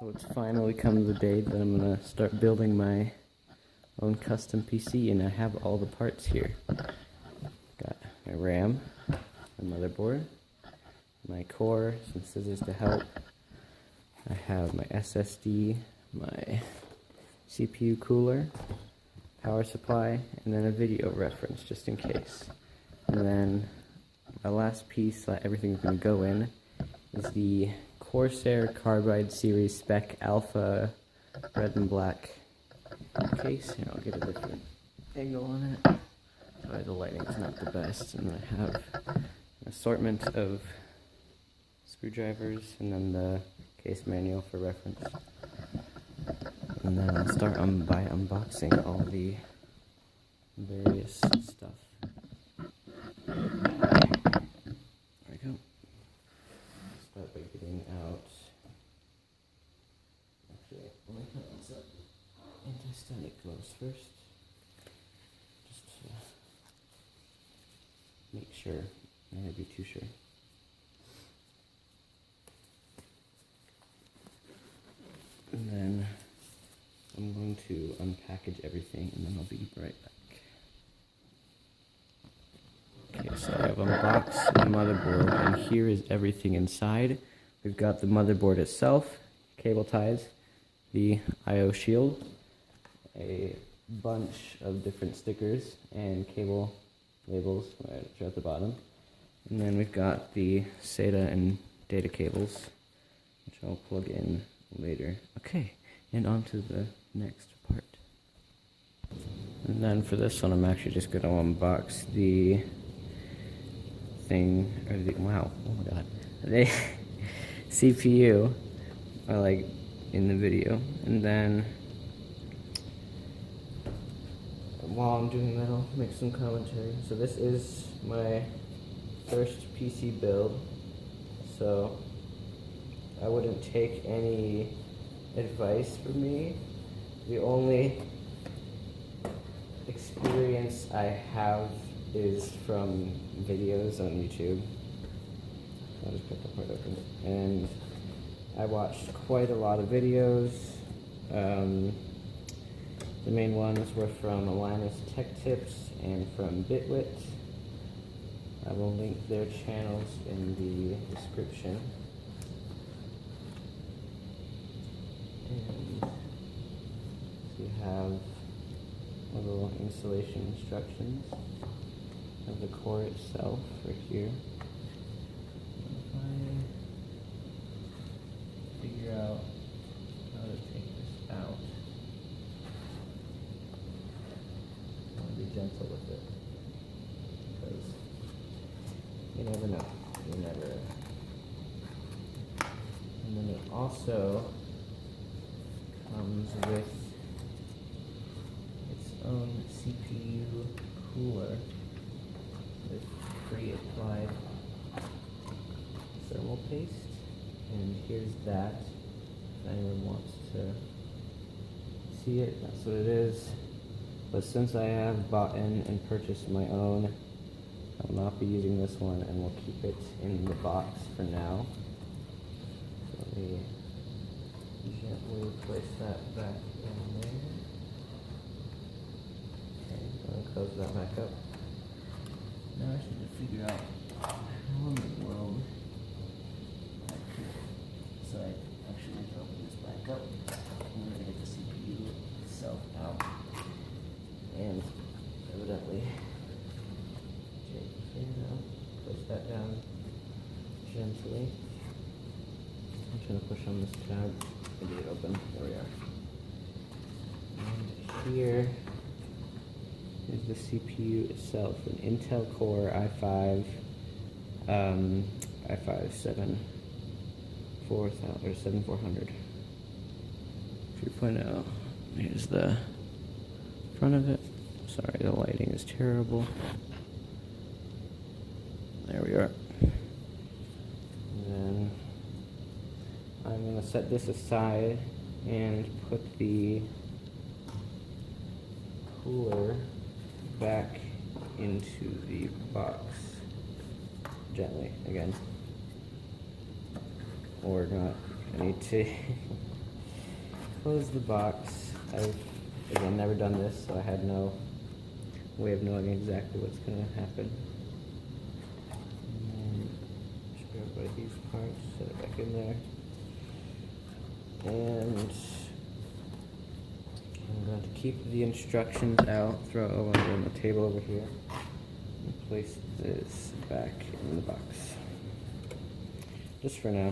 So it's finally come the day that I'm gonna start building my own custom PC, and I have all the parts here. Got my RAM, my motherboard, my core, some scissors to help. I have my SSD, my CPU cooler, power supply, and then a video reference just in case. And then my last piece that everything's gonna go in is the Corsair Carbide Series Spec Alpha red and black case. Here, I'll get a different angle on it. Sorry, the lighting's not the best. And then I have an assortment of screwdrivers and then the case manual for reference. And then I'll start by unboxing all the various stuff. There we go. Start by getting out. Actually, let me put on some anti-static gloves first. Just to make sure. I might be too sure. And then I'm going to unpackage everything and then I'll be right back. Okay, so I've unboxed the motherboard and here is everything inside. We've got the motherboard itself, cable ties, the I/O shield, a bunch of different stickers and cable labels right at the bottom. And then we've got the SATA and data cables, which I'll plug in later. Okay, and on to the next part. And then for this one, I'm actually just going to unbox the thing, or the, wow, oh my god, the CPU, like in the video. And then while I'm doing that, I'll make some commentary. So this is my first PC build, so I wouldn't take any advice from me. The only experience I have is from videos on YouTube. I'll just cut the part open. And I watched quite a lot of videos. The main ones were from Linus Tech Tips and from Bitwit. I will link their channels in the description. And we have a little installation instructions of the core itself right here. If I figure out how to take this out, I want to be gentle with it because you never know. You never. And then it also comes with its own CPU cooler with pre-applied thermal paste, and here's that. If anyone wants to see it, that's what it is. But since I have bought in and purchased my own, I will not be using this one and will keep it in the box for now. So let me gently place that back in there. Okay, I'm going to close that back up. Now I should just figure out how in the world I could. So I actually need to open this back up. I'm going to get the CPU itself out. And evidently, place that down gently. I'm trying to push on this tab. I get it open. There we are. And here is the CPU itself, an Intel Core i5 7400 3.0. Here's the front of it. Sorry, the lighting is terrible. There we are. And then I'm going to set this aside and put the cooler back into the box gently again. Or not. I need to close the box. I've, again, never done this, so I had no way of knowing exactly what's going to happen. And then just grab one of these parts, set it back in there. And I'm going to keep the instructions out, throw it over on the table over here, and place this back in the box. Just for now.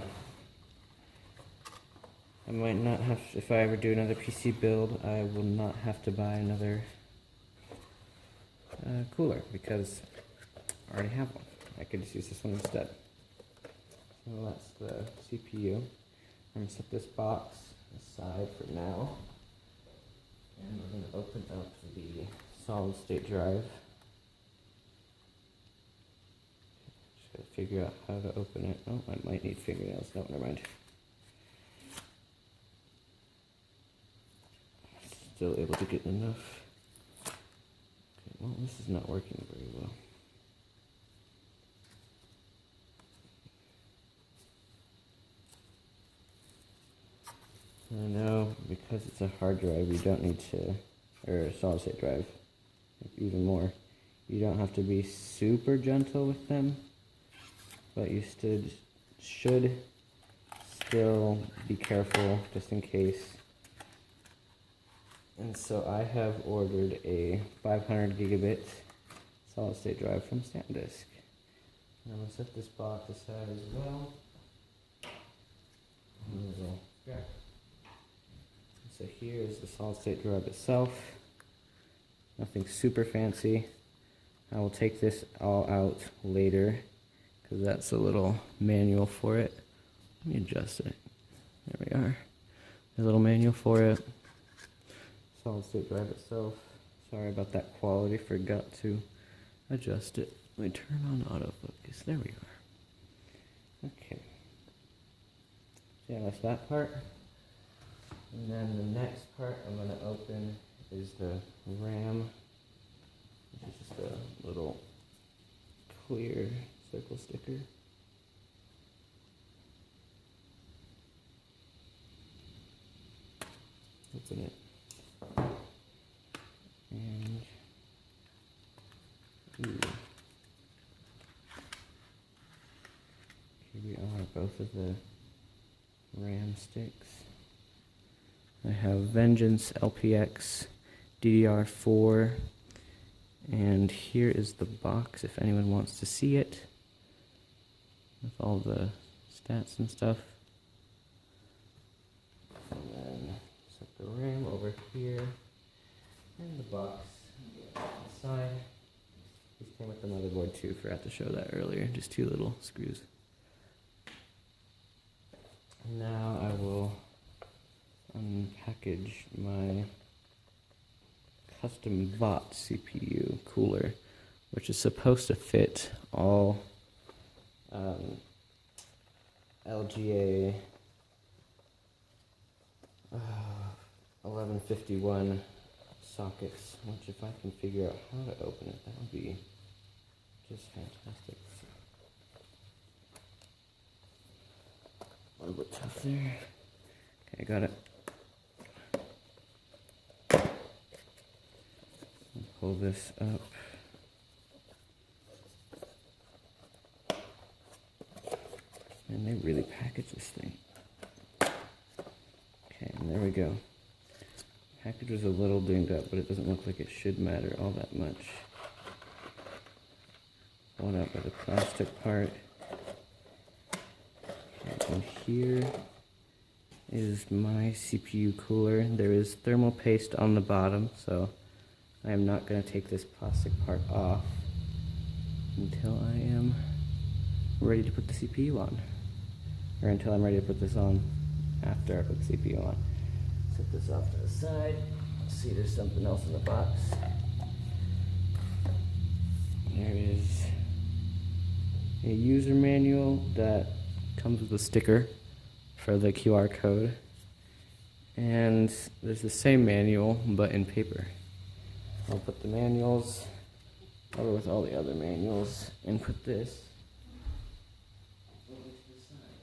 I might not have, if I ever do another PC build, I will not have to buy another cooler because I already have one. I could just use this one instead. So that's the CPU. I'm going to set this box aside for now. And we're going to open up the solid state drive. Just got to figure out how to open it. Oh, I might need fingernails. No, never mind. Still able to get enough. Okay, well, this is not working very well. I know because it's a hard drive, you don't need to, or a solid state drive, even more. You don't have to be super gentle with them, but you should still be careful just in case. And so I have ordered a 500 gigabit solid state drive from SanDisk. I'm going to set this box aside as well. So here is the solid state drive itself. Nothing super fancy. I will take this all out later because that's a little manual for it. Let me adjust it. There we are. A little manual for it. Solid state drive itself. Sorry about that quality, forgot to adjust it. Let me turn on autofocus. There we are. Okay. So yeah, that's that part. And then the next part I'm going to open is the RAM, which is just a little clear circle sticker. Open it. And ooh. Here we are, both of the RAM sticks. I have Vengeance LPX DDR4, and here is the box if anyone wants to see it, with all the stats and stuff. And then set the RAM over here, and the box inside. These came with the motherboard too, forgot to show that earlier, just two little screws. Now I will unpackage my custom bought CPU cooler, which is supposed to fit all LGA 1151 sockets, which if I can figure out how to open it, that would be just fantastic. A little bit tough there. Okay, got it. Pull this up. And they really package this thing. Okay, and there we go. Package was a little dinged up, but it doesn't look like it should matter all that much. One up with a plastic part. Okay, and here is my CPU cooler. There is thermal paste on the bottom, so I am not going to take this plastic part off until I am ready to put the CPU on. Or until I'm ready to put this on after I put the CPU on. Set this off to the side. See, there's something else in the box. There is a user manual that comes with a sticker for the QR code. And there's the same manual, but in paper. I'll put the manuals over with all the other manuals and put this over to the side.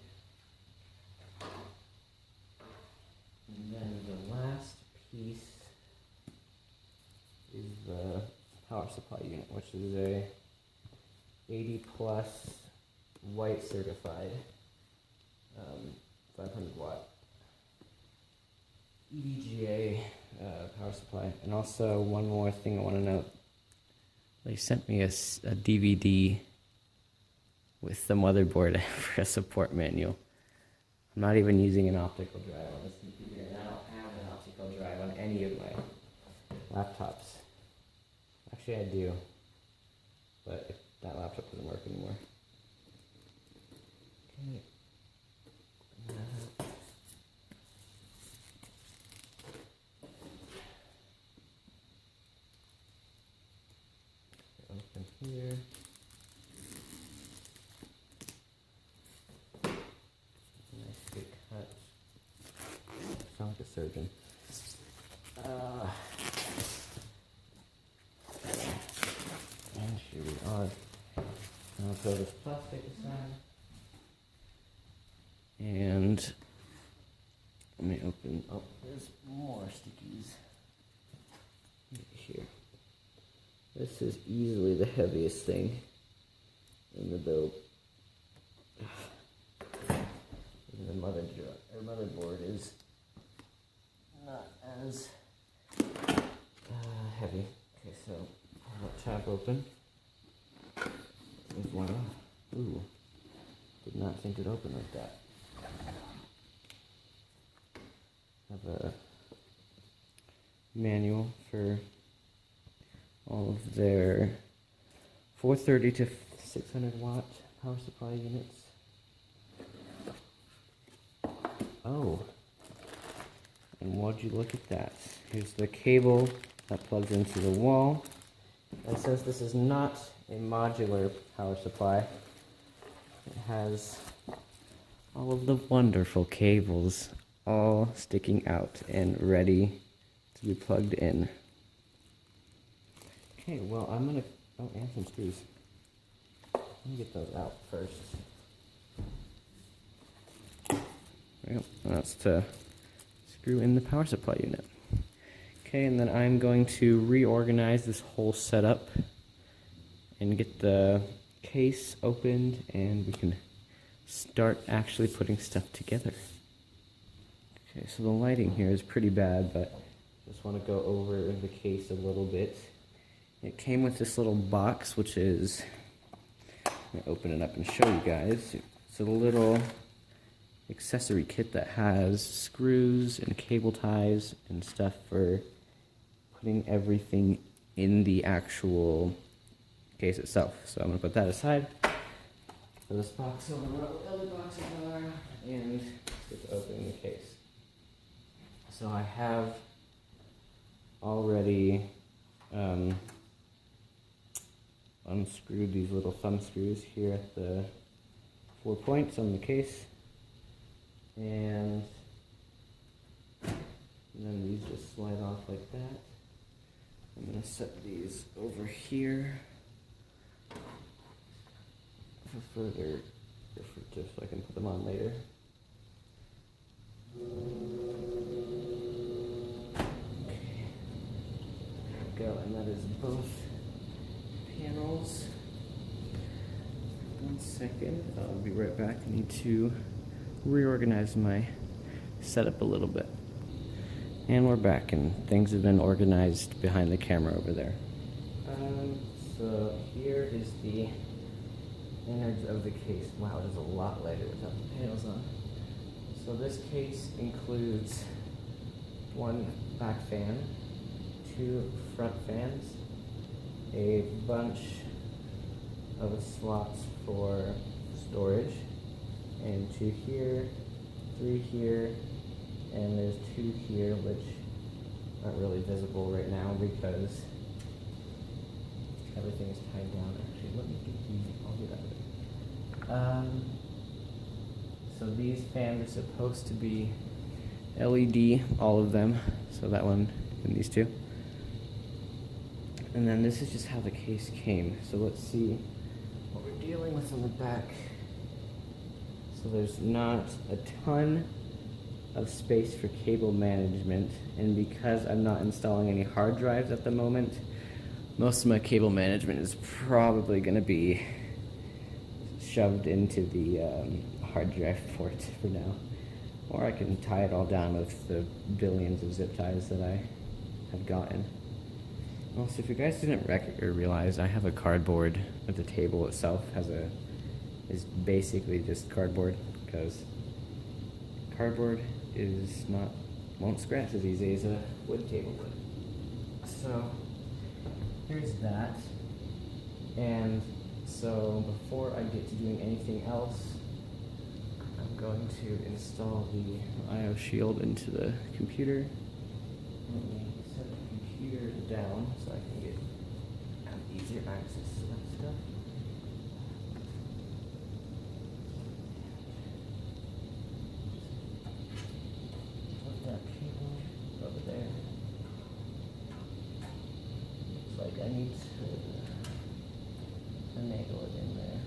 And And then the last piece is the power supply unit, which is a 80 plus white certified 500 watt EVGA power supply. And also one more thing I want to note, they sent me a DVD with the motherboard for a support manual. I'm not even using an optical drive on this computer, and I don't have an optical drive on any of my laptops. Actually, I do, but that laptop doesn't work anymore. Okay. Open here. Nice big cut. Sound like a surgeon. And here we are. I'll throw this plastic aside. And let me open. Oh, there's more stickies right here. This is easily the heaviest thing in the build. Even the motherboard is not as heavy. Okay, so I'll let tab open. There's one. Ooh, did not think it opened like that. Have a manual for all of their 430 to 600 watt power supply units. Oh, and would you look at that? Here's the cable that plugs into the wall. And since this is not a modular power supply, it has all of the wonderful cables all sticking out and ready to be plugged in. Okay, well, I'm gonna, oh, and some screws. Let me get those out first. Yep, that's to screw in the power supply unit. Okay, and then I'm going to reorganize this whole setup and get the case opened, and we can start actually putting stuff together. Okay, so the lighting here is pretty bad, but just want to go over the case a little bit. It came with this little box, which is, let me open it up and show you guys. It's a little accessory kit that has screws and cable ties and stuff for putting everything in the actual case itself. So I'm going to put that aside. Put this box over where all the other boxes are, and just opening the case. So I have already unscrewed these little thumb screws here at the 4 points on the case, and then these just slide off like that. I'm going to set these over here for further, just so I can put them on later. Go, and that is both panels. 1 second, I'll be right back. I need to reorganize my setup a little bit. And we're back, and things have been organized behind the camera over there. So here is the innards of the case. Wow, it is a lot lighter without the panels on. So this case includes 1 back fan, 2 front fans, a bunch of slots for storage, and 2 here, 3 here, and there's 2 here which aren't really visible right now because everything is tied down. Actually, let me get these, I'll do that later. So these fans are supposed to be LED, all of them, so that one and these 2. And then this is just how the case came. So let's see what we're dealing with on the back. So there's not a ton of space for cable management, and because I'm not installing any hard drives at the moment, most of my cable management is probably going to be shoved into the hard drive port for now. Or I can tie it all down with the billions of zip ties that I have gotten. Also, if you guys didn't realize, I have a cardboard, but the table itself is basically just cardboard, because cardboard won't scratch as easy as a wood table would. So here's that. And so before I get to doing anything else, I'm going to install the IO shield into the computer. Let me set the computer down so I can have easier access to that stuff. Put that cable over there. Looks like I need to finagle it in there.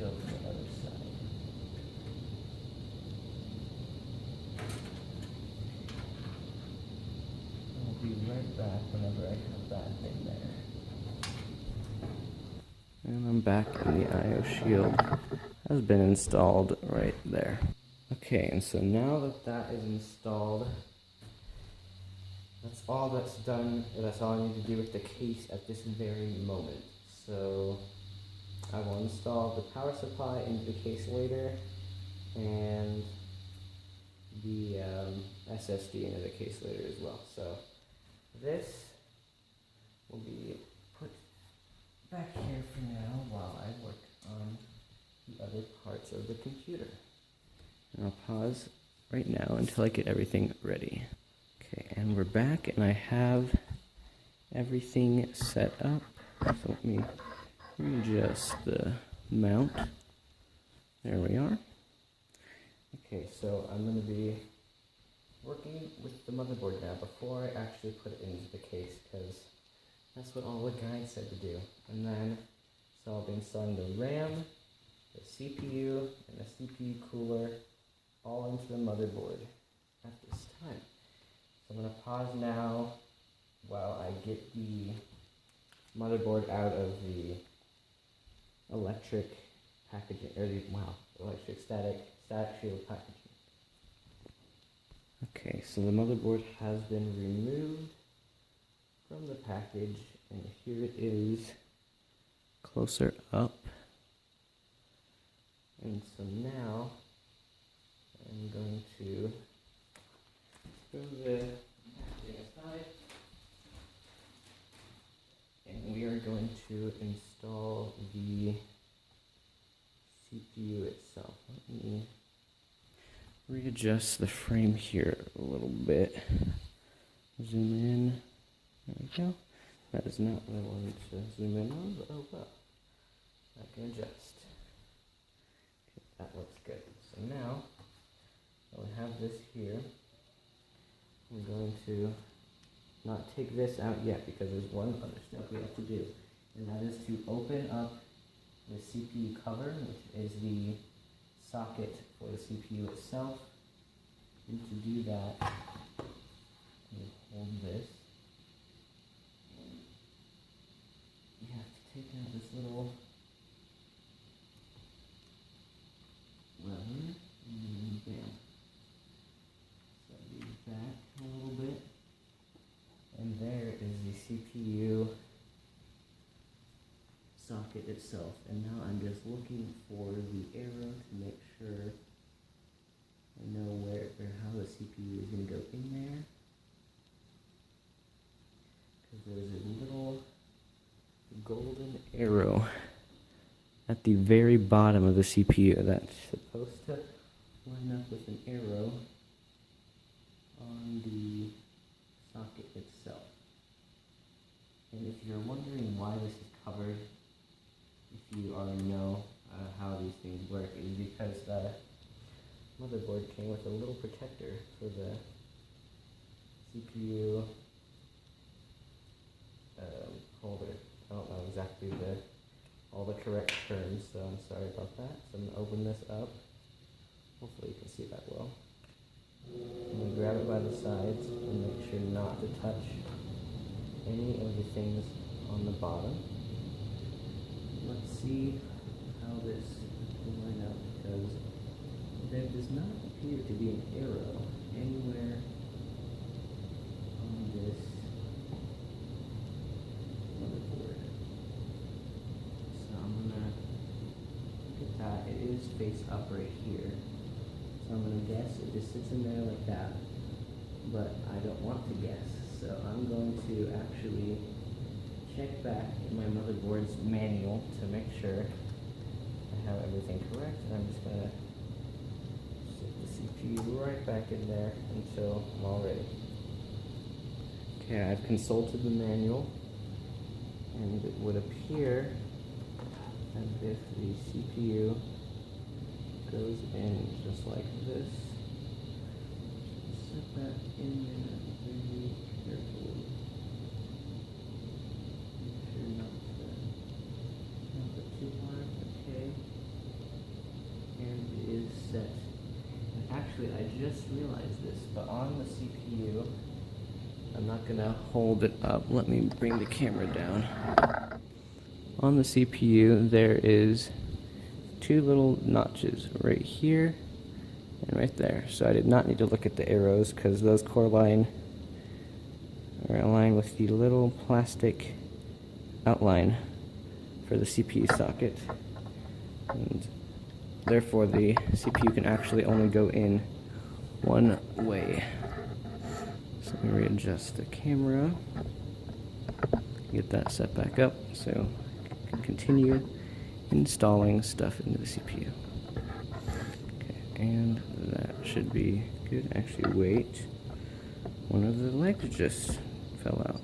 Go to the other side. I'll be right back whenever I have that in there. And I'm back, and the IO shield has been installed right there. Okay, and so now that that is installed, that's all that's done. That's all I need to do with the case at this very moment. So I will install the power supply into the case later, and the SSD into the case later as well. So this will be put back here for now while I work on the other parts of the computer. And I'll pause right now until I get everything ready. Okay, and we're back, and I have everything set up. So let me readjust the mount. There we are. Okay, so I'm going to be working with the motherboard now before I actually put it into the case, because that's what all the guys said to do. And then, so I'll be installing the RAM, the CPU, and the CPU cooler all into the motherboard at this time. So I'm going to pause now while I get the motherboard out of the electric packaging, or the, electric static shield packaging. Okay, so the motherboard has been removed from the package, and here it is closer up. And so now I'm going to throw the packaging aside, and we are going to install the CPU itself. Let me readjust the frame here a little bit. Zoom in. There we go. That is not what I wanted to zoom in on, but oh well. I can adjust. Okay, that looks good. So now, I have this here. I'm going to not take this out yet because there's one other step we have to do, and that is to open up the CPU cover, which is the socket for the CPU itself. And to do that, you hold this. You have to take out this little lever, and bam. So move back a little bit, and there is the CPU socket itself. And now I'm just looking for the arrow to make sure I know where or how the CPU is going to go in there. Because there's a little golden arrow at the very bottom of the CPU that's supposed to line up with an arrow on the socket itself. And if you're wondering why this is covered, if you already know how these things work, is because the motherboard came with a little protector for the CPU holder. I don't know exactly the all the correct terms, so I'm sorry about that. So I'm going to open this up. Hopefully you can see that well. I'm going to grab it by the sides and make sure not to touch any of the things on the bottom. Let's see how this will line up, because there does not appear to be an arrow anywhere on this motherboard. So I'm gonna look at that. It is face up right here. So I'm gonna guess it just sits in there like that. But I don't want to guess. So I'm going to actually check back in my motherboard's manual to make sure I have everything correct. And I'm just gonna stick the CPU right back in there until I'm all ready. Okay, I've consulted the manual, and it would appear as if the CPU goes in just like this. Set that in there very carefully. Make sure not too hard. Okay. And it is set. And actually, I just realized this, but on the CPU, I'm not gonna hold it up. Let me bring the camera down. On the CPU, there is two little notches right here and right there. So I did not need to look at the arrows because those core line are aligned with the little plastic outline for the CPU socket. And therefore the CPU can actually only go in one way. So let me readjust the camera. Get that set back up so I can continue installing stuff into the CPU. Okay, and that should be good. Actually, wait. One of the legs just fell out.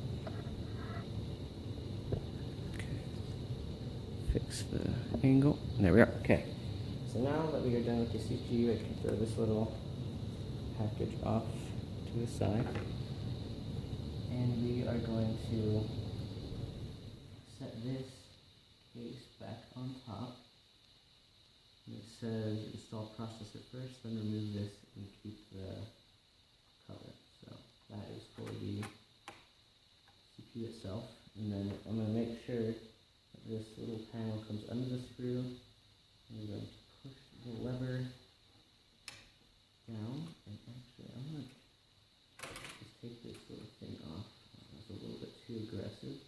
Okay. Fix the angle. There we are. Okay. So now that we are done with the CPU, I can throw this little package off to the side. And we are going to set this case back on top. And it says install processor first, then remove this and keep the cover. So that is for the CPU itself. And then I'm going to make sure that this little panel comes under the screw. I'm going to push the lever down. And actually, I'm going to just take this little thing off. That's a little bit too aggressive.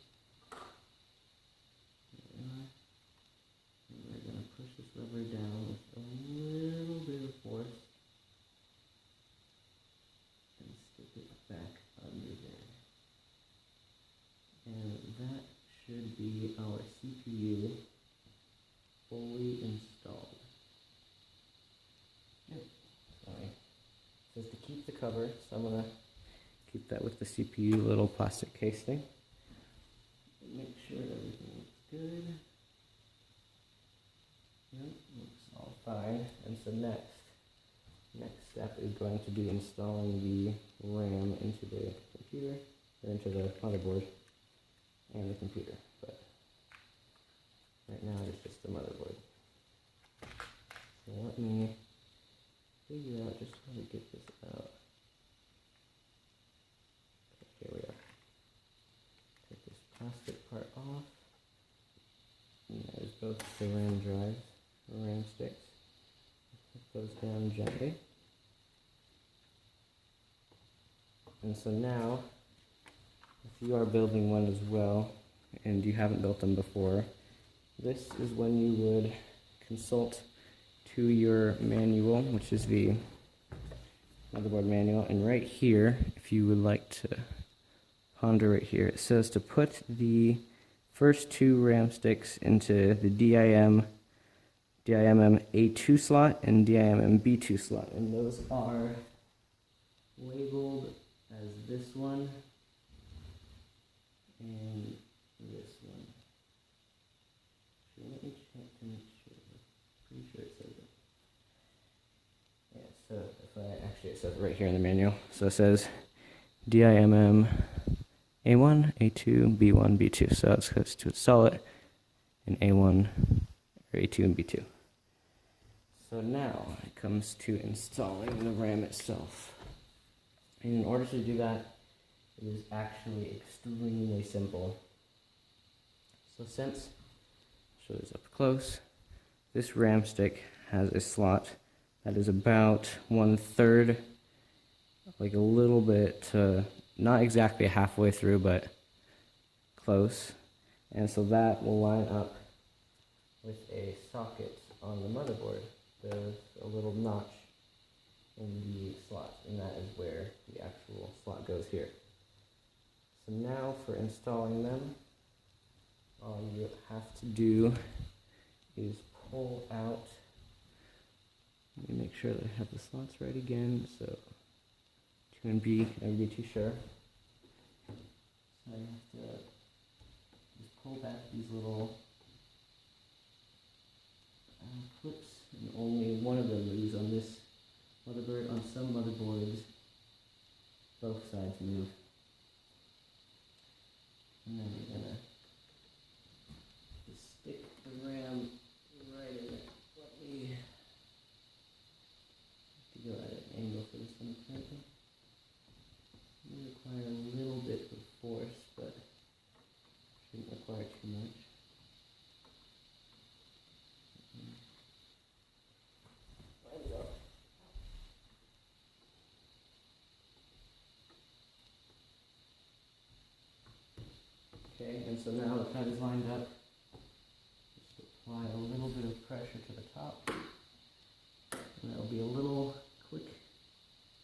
And we're going to push this lever down with a little bit of force and stick it back under there. And that should be our CPU fully installed. Yep. Sorry. It says to keep the cover, so I'm going to keep that with the CPU little plastic case thing. Make sure everything looks good. Yep, looks all fine. And so next step is going to be installing the RAM into the computer, or into the motherboard and the computer. But right now it's just the motherboard. So let me figure out just how to get this out. Okay, here we are. Take this plastic part off. And there's both the RAM drives, the RAM sticks. Put those down gently. And so now, if you are building one as well, and you haven't built them before, this is when you would consult to your manual, which is the motherboard manual. And right here, if you would like to ponder right here, it says to put the first two RAM sticks into the DIMM A2 slot and DIMM B2 slot, and those are labeled as this one and this one. So let me check to make sure. Pretty sure it says it. Yeah, so it says it right here in the manual. So it says DIMM A1, A2, B1, B2. So it's to install it, in A1 or A2 and B2. So now it comes to installing the RAM itself. And in order to do that, it is actually extremely simple. So since, I'll show this up close, this RAM stick has a slot that is about 1/3, like a little bit, not exactly halfway through, but close. And so that will line up with a socket on the motherboard. There's a little notch in the slot, and that is where the actual slot goes here. So now for installing them, all you have to do is pull out. Let me make sure that I have the slots right again. So 2 and B, never be too sure. So I have to just pull back these little clips, and only one of them is on this motherboard. On some motherboards, both sides move. And then we're gonna just stick the RAM right in it. Let me have to go at an angle for this one apparently. It may require a little bit of force, but shouldn't require too much. Line it up. Okay, and so now that that is lined up, just apply a little bit of pressure to the top, and that will be a little click,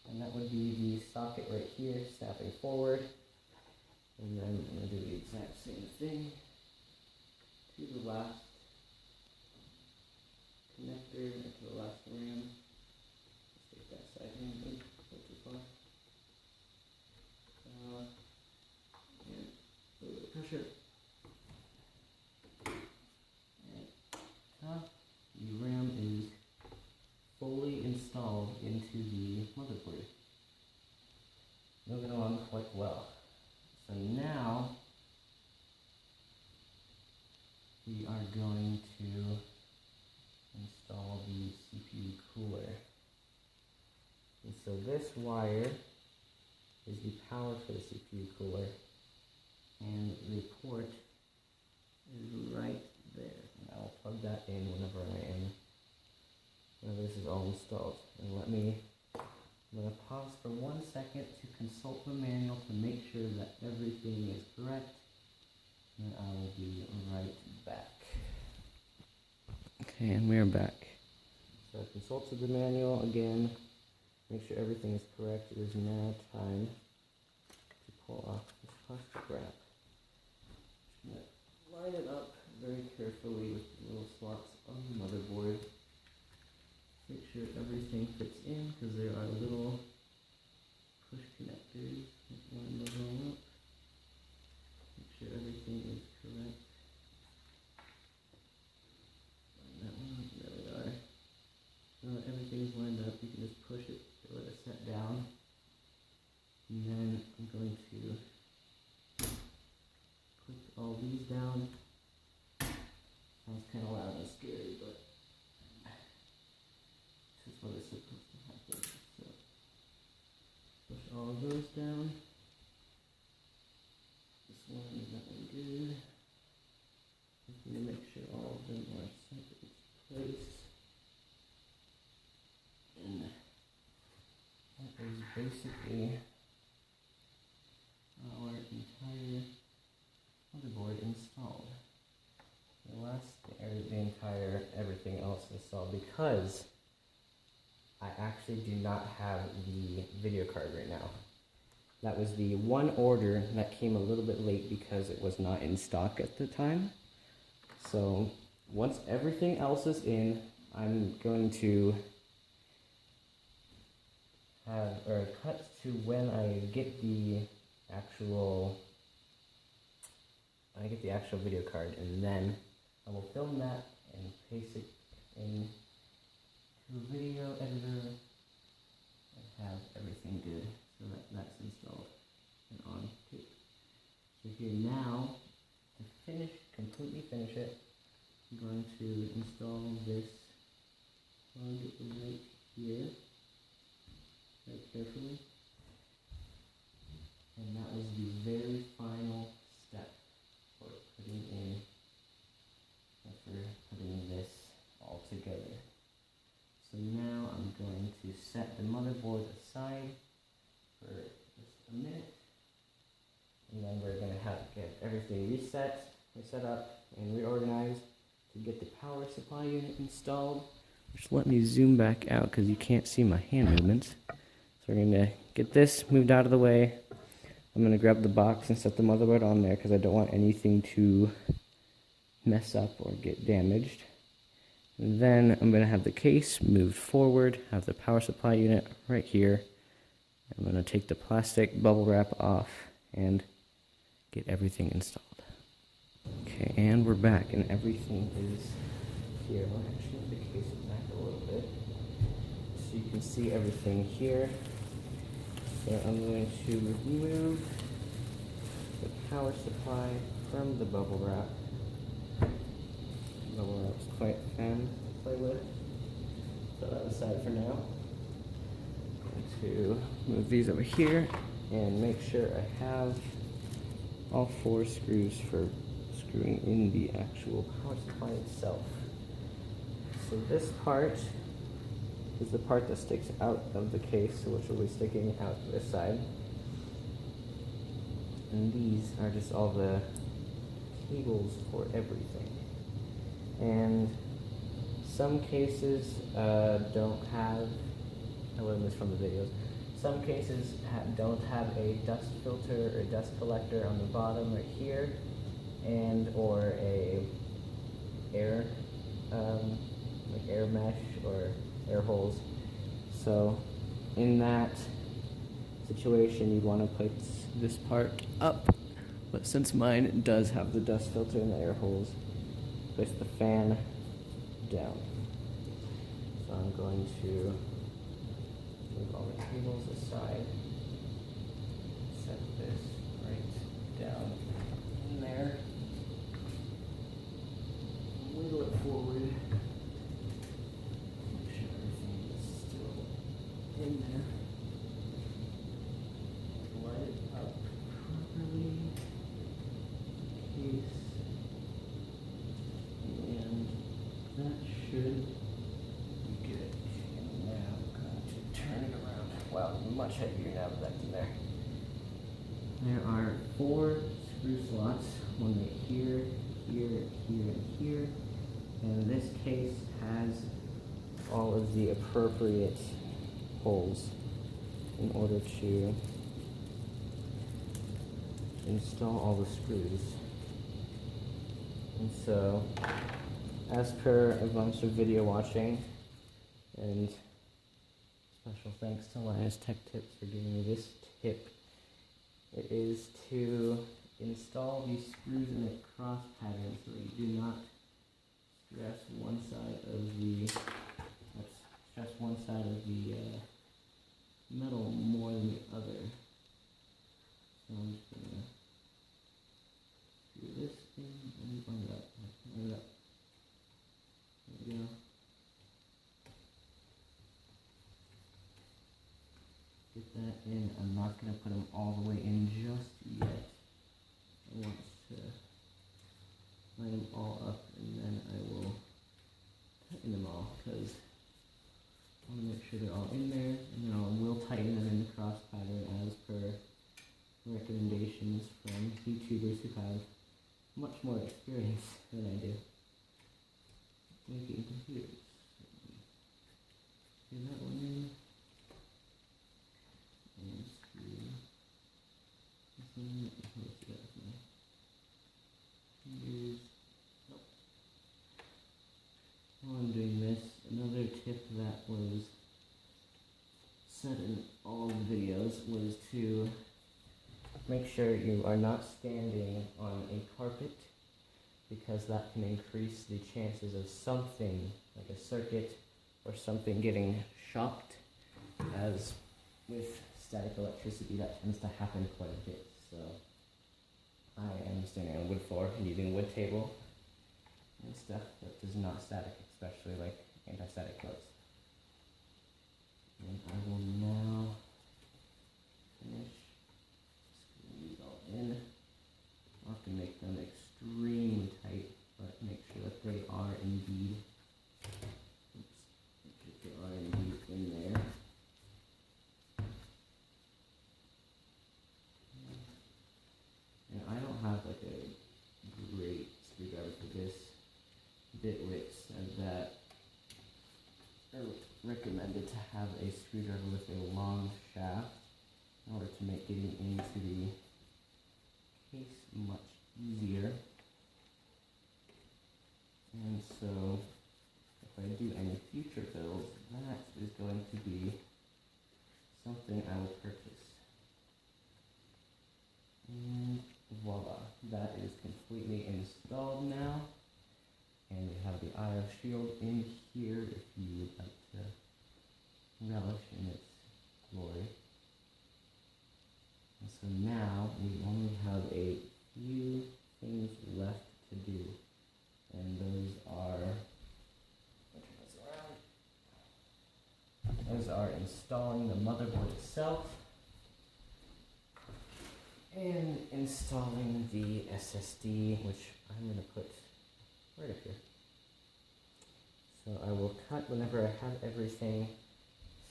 and that would be the socket right here, snapping forward, and then I'm going to do the exact same thing to the last connector, and to the last RAM. Let's take that side hand, go too far. And a little bit of pressure. And top, the RAM is fully installed into the motherboard. Moving along quite well. So now we are going to install the CPU cooler. And so this wire is the power for the CPU cooler, and the port is right there. And I'll plug that in whenever this is all installed. And I'm going to pause for 1 second to consult the manual to make sure that everything is correct, and I will be right back. Okay, and we are back. So I consulted the manual again, make sure everything is correct. It is now time to pull off this plastic wrap. I'm going to line it up very carefully with the little slots on the motherboard. Make sure everything fits in, because there are little push connectors that line those all up. Make sure everything is correct. Line that one, there we are. Now that everything is lined up, you can just push it to let it set down. And then I'm going to click all these down. Sounds kind of loud and scary, but this is what is supposed to happen. So push all of those down. This one is not good. Just need to make sure all of them are set in place. And that is basically our entire motherboard installed. The entire everything else installed, because I actually do not have the video card right now. That was the one order that came a little bit late because it was not in stock at the time. So once everything else is in, I'm going to cut to when I get the actual video card, and then I will film that and paste it into a video editor and have everything good so that that's installed and on tape. So here now, to completely finish it, to install this plug right here, very carefully. And that was the very final step for putting this all together. So now I'm going to set the motherboard aside for just a minute, and then we're going to have to get everything set up and reorganized to get the power supply unit installed. Just let me zoom back out because you can't see my hand movements. So we're going to get this moved out of the way. I'm going to grab the box and set the motherboard on there because I don't want anything to mess up or get damaged. And then I'm going to have the case moved forward, have the power supply unit right here. I'm going to take the plastic bubble wrap off and get everything installed. Okay, and we're back and everything is here. I'll actually move the case back a little bit so you can see everything here. So I'm going to remove the power supply from the bubble wrap. The bubble wrap's quite fun to play with. Put that aside for now. I'm going to move these over here and make sure I have all 4 screws for screwing in the actual power supply itself. So this part is the part that sticks out of the case, which will be sticking out to this side. And these are just all the cables for everything. And some cases don't have, I learned this from the videos, some cases don't have a dust filter or dust collector on the bottom right here, and or a air, like air mesh or air holes. So in that situation you'd want to put this part up, but since mine does have the dust filter and the air holes, place the fan down. So I'm going to move all the cables aside, set this right down in there, wiggle it forward, make sure everything is still in there, line it up properly, case, and that should be good. And now I'm going to turn it around. Wow, much heavier now that that's in there. There are 4 screw slots, one right here, here, here, and here. And this case has all of the appropriate holes in order to install all the screws. And so, as per a bunch of video watching, and special thanks to Linus Tech Tips for giving me this tip, it is to install these screws in a cross pattern so that you do not stress one side of the metal more than the other. So I'm just gonna do this thing and line it up. Line it up. There we go. Get that in. I'm not going to put them all the way in just yet. I want to line them all up and then I will tighten them all because I want to make sure they're all in there, and then I will tighten them in the cross pattern as per recommendations from YouTubers who have much more experience than I do making computers. Get that one in. And screw this one in. Let's see that with my fingers. Nope. While I'm doing this, another tip that was said in all the videos was to make sure you are not standing on a carpet, because that can increase the chances of something like a circuit or something getting shocked, as with static electricity that tends to happen quite a bit. So I am standing on a wood floor and using a wood table. and stuff that is not static, especially like anti-static clips. And I will now finish screwing these all in. I'll have to make them extremely tight, but make sure that they are indeed, in there. And I don't have like a great screwdriver for this. Bitwix said that recommended to have a screwdriver with a long shaft in order to make getting into the case much easier. And so if I do any future builds, that is going to be something I will purchase. And voila, that is completely installed now. And we have the IO shield in here if you would like to relish in its glory. And so now we only have a few things left to do. And those are, installing the motherboard itself and installing the SSD, which I'm going to put right up here. So I will cut whenever I have everything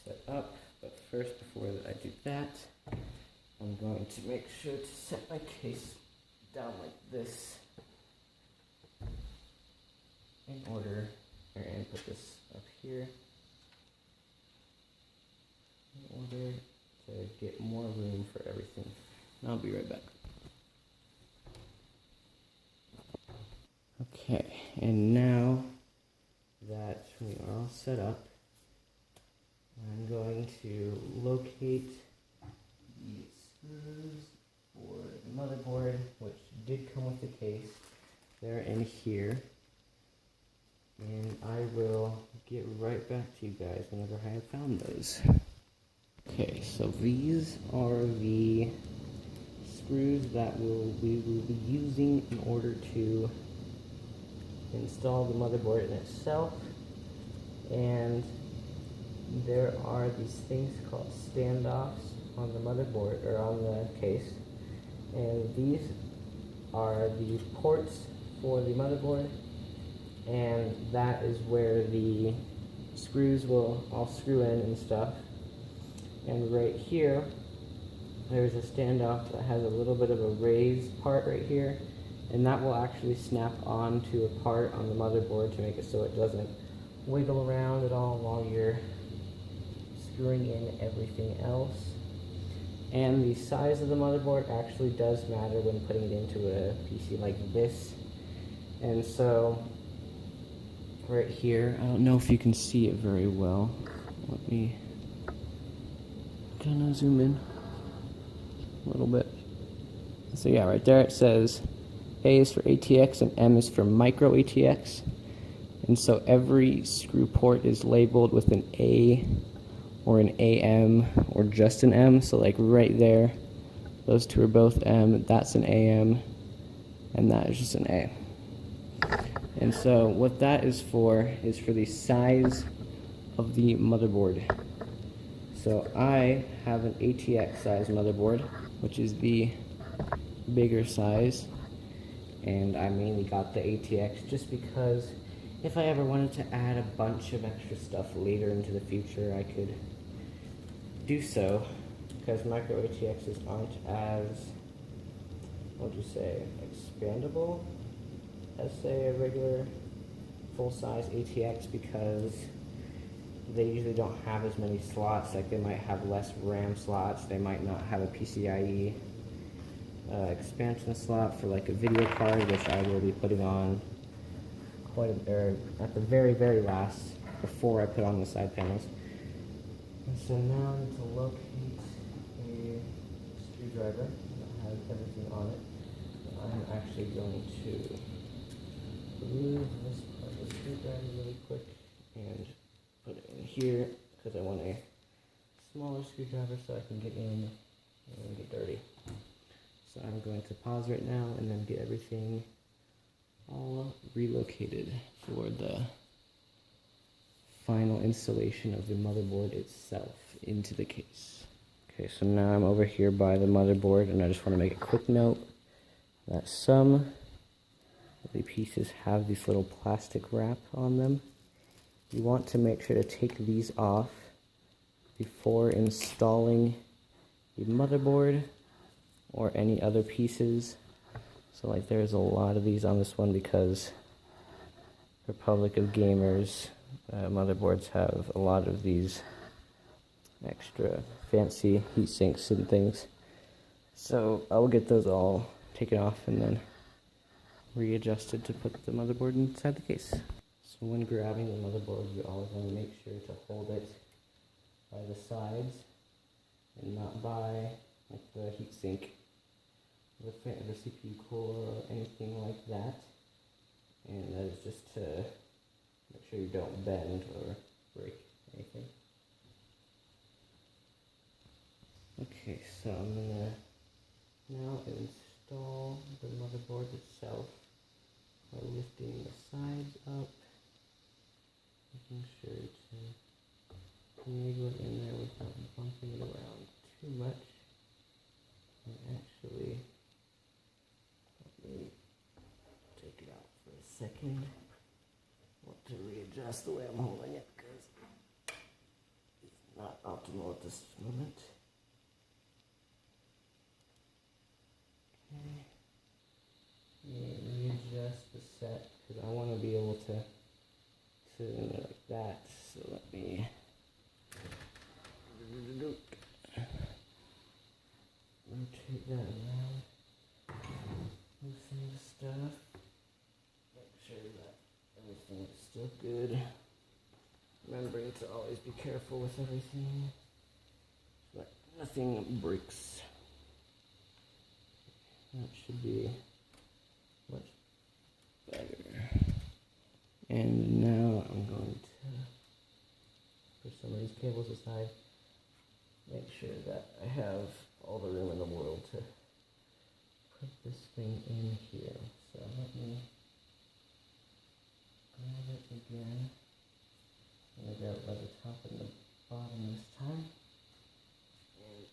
set up, but first, before I do that, I'm going to make sure to set my case down like this in order, and put this up here in order to get more room for everything. I'll be right back. Okay, and now that we are all set up, I'm going to locate the screws for the motherboard, which did come with the case. They're in here. And I will get right back to you guys whenever I have found those. Okay, so these are the screws that we will be using in order to install the motherboard in itself. And there are these things called standoffs on the motherboard, or on the case. And these are the ports for the motherboard. And that is where the screws will all screw in and stuff. And right here, there's a standoff that has a little bit of a raised part right here, and that will actually snap onto a part on the motherboard to make it so it doesn't wiggle around at all while you're screwing in everything else. And the size of the motherboard actually does matter when putting it into a PC like this. And so right here, I don't know if you can see it very well. Let me kind of zoom in a little bit. So yeah, right there it says A is for ATX and M is for micro ATX. And so every screw port is labeled with an A or an AM or just an M. So like right there, those two are both M, that's an AM, and that is just an A. And so what that is for the size of the motherboard. So I have an ATX size motherboard, which is the bigger size. And I mainly got the ATX just because if I ever wanted to add a bunch of extra stuff later into the future, I could do so. Because micro ATXs aren't as, what would you say, expandable as say a regular full-size ATX, because they usually don't have as many slots. Like they might have less RAM slots, they might not have a PCIe expansion slot for like a video card, which I will be putting on at the very, very last, before I put on the side panels. And so now I need to locate a screwdriver that has everything on it. I'm actually going to remove this part of the screwdriver really quick and put it in here, because I want a smaller screwdriver so I can get in and get dirty. So I'm going to pause right now and then get everything all relocated for the final installation of the motherboard itself into the case. Okay, so now I'm over here by the motherboard, and I just want to make a quick note that some of the pieces have this little plastic wrap on them. You want to make sure to take these off before installing the motherboard or any other pieces. So like there's a lot of these on this one because Republic of Gamers motherboards have a lot of these extra fancy heat sinks and things. So I'll get those all taken off and then readjusted to put the motherboard inside the case. So when grabbing the motherboard, you always want to make sure to hold it by the sides and not by like the heatsink, the CPU core, or anything like that. And that is just to make sure you don't bend or break anything. Okay, so I'm gonna now install the motherboard itself by lifting the sides up, making sure to enable it in there without bumping it around too much. And actually, let me take it out for a second. I want to readjust the way I'm holding it because it's not optimal at this moment. Okay. And readjust the set because I want to be able to sit in it like that. So let me rotate that around, loosen the stuff, make sure that everything is still good. Remembering to always be careful with everything so that nothing breaks. That should be much better. And now I'm going to push some of these cables aside, make sure that I have all the room in the world to put this thing in here. So let me grab it again. I'm going to grab it by the top and the bottom this time. And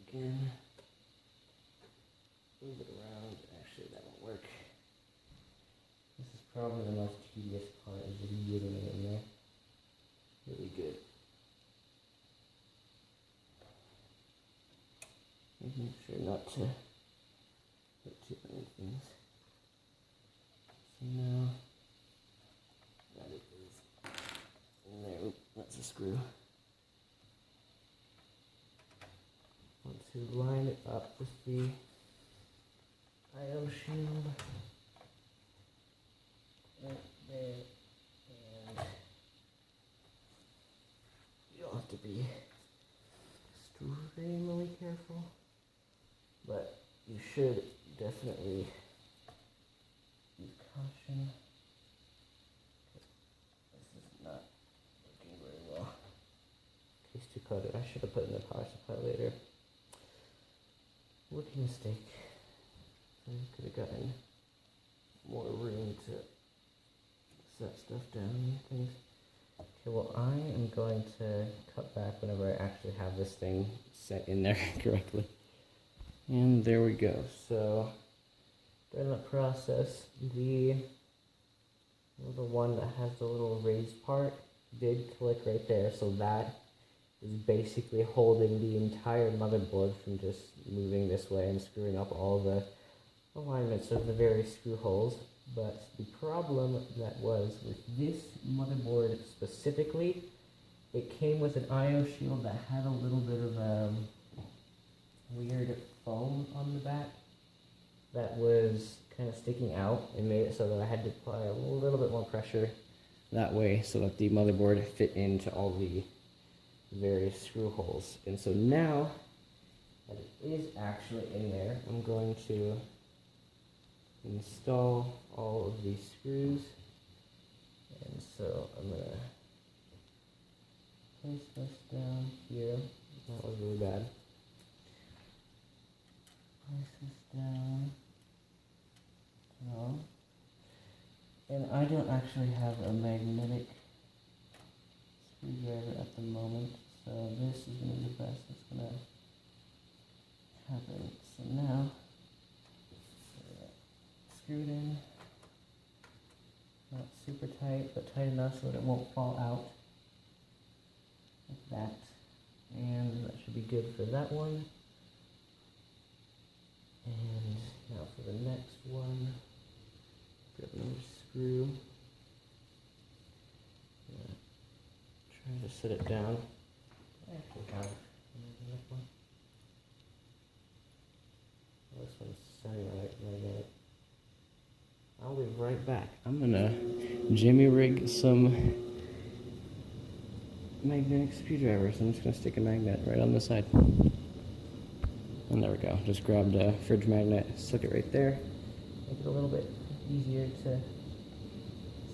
again, move it around. Actually, that won't work. This is probably the most tedious part, is just getting it in there. Really good. Making sure not to hit too many things. So now that it is in there. Oop, that's a screw. Want to line it up with the IO shield right there, and you'll have to be extremely careful, but you should definitely use caution. This is not working very well. Case too coated. I should have put in the power supply later. Rookie mistake. I could have gotten more room to set stuff down and things. Okay, well, I am going to cut back whenever I actually have this thing set in there correctly. And there we go. So during the process, the one that has the little raised part did click right there. So that is basically holding the entire motherboard from just moving this way and screwing up all the alignments of the various screw holes. But the problem that was with this motherboard specifically, it came with an IO shield that had a little bit of weird foam on the back that was kind of sticking out and made it so that I had to apply a little bit more pressure that way so that the motherboard fit into all the various screw holes. And so now that it is actually in there, I'm going to install all of these screws. And so I'm going to place this down here. That was really bad. Place this down. So actually have a magnetic screwdriver at the moment, so this is going to be the best that's going to happen. So now, screwed in, not super tight, but tight enough so that it won't fall out, like that. And that should be good for that one. And now for the next one, grab another screw. Try to set it down. I actually got it. This one's semi-magnetic. I'll be right back. I'm gonna jimmy rig some magnetic screwdrivers. I'm just gonna stick a magnet right on the side. And there we go. Just grabbed a fridge magnet, stuck it right there. Make it a little bit easier to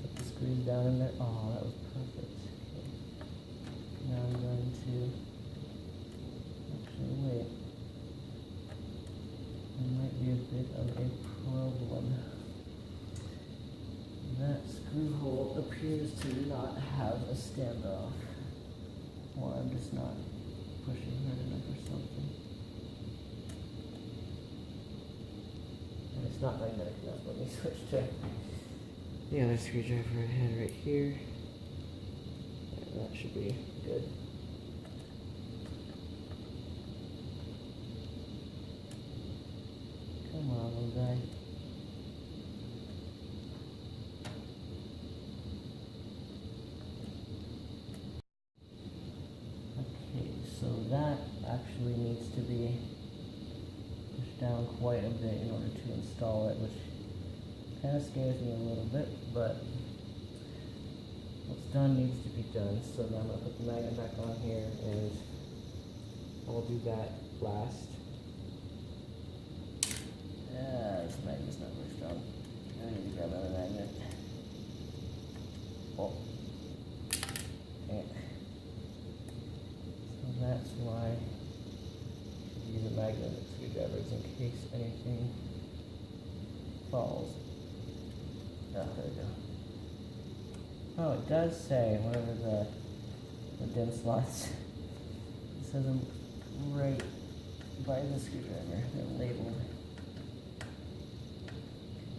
set the screws down in there. Oh, that was perfect. Okay. Now I'm going to actually wait. There might be a bit of a problem. That screw hole appears to not have a standoff. Or I'm just not pushing hard enough or something. And it's not magnetic enough. Let me switch to the other screwdriver I had right here. And that should be good. Come on, little guy. Okay, so that actually needs to be pushed down quite a bit in order to install it, which kind of scares me a little bit, but what's done needs to be done. So now I'm going to put the magnet back on here, and I'll do that last. This magnet's not very strong. I need to grab another magnet. Oh. Okay. So that's why you use a magnetic screwdrivers in case anything falls. Oh, there we go. Oh, it does say, whatever the dim slots, it says them right by the screwdriver. They're labeled.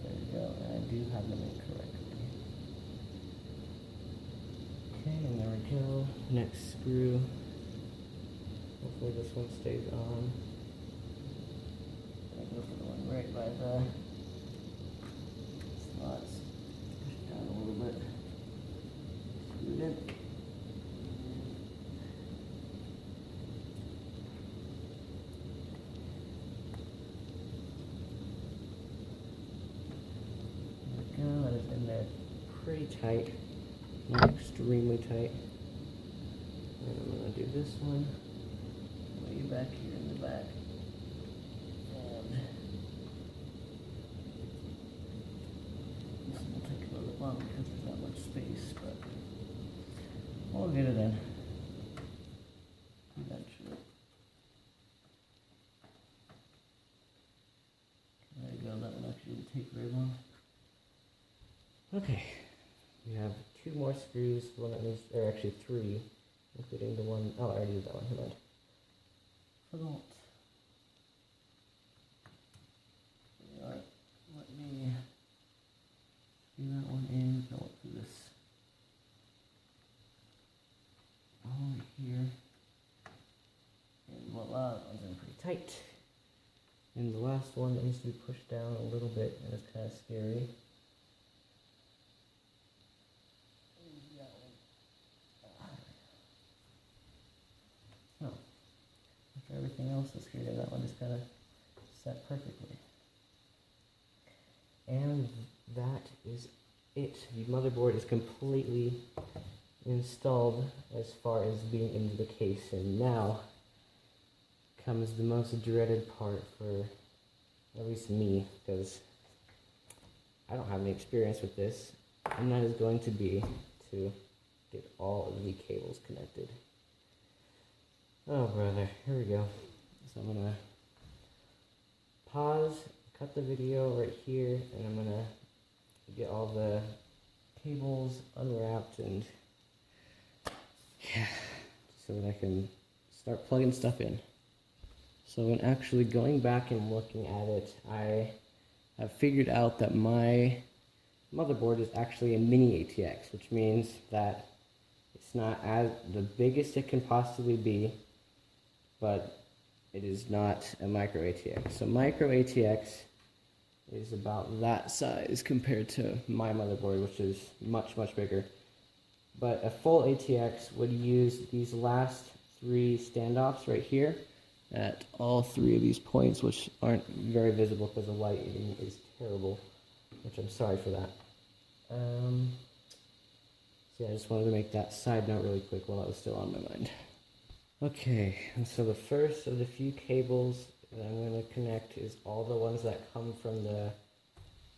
There you go, and I do have them incorrectly. Okay, and there we go. Next screw. Hopefully this one stays on. I go for the one right by the slots. Push it down a little bit. Screwed in. That is in there pretty tight, not extremely tight. And I'm going to do this one way back here in the back. And this one will take a little bit longer because there's not much space, but we'll get it in eventually. There you go, that one actually didn't take very long. Okay, we have two more screws, one that needs, or actually three, including the one, oh, I already did that one, hold on. Forgot. Alright, let me do that one in, go up through this hole here, and voila, that one's in pretty tight. And the last one that needs to be pushed down a little bit, and it's kind of scary. Oh, after everything else is screwed in, that one just kind of set perfectly. And that is it. The motherboard is completely installed as far as being into the case, and now comes the most dreaded part for at least me, because I don't have any experience with this, and that is going to be to get all of the cables connected. Oh brother, here we go. So I'm gonna pause, cut the video right here, and I'm gonna get all the cables unwrapped and yeah, so that I can start plugging stuff in. So when actually going back and looking at it, I have figured out that my motherboard is actually a mini ATX, which means that it's not as the biggest it can possibly be, but it is not a micro ATX. So micro ATX is about that size compared to my motherboard, which is much, much bigger. But a full ATX would use these last three standoffs right here at all three of these points, which aren't very visible because the lighting is terrible, which I'm sorry for that. So yeah, I just wanted to make that side note really quick while it was still on my mind. Okay, and so the first of the few cables that I'm going to connect is all the ones that come from the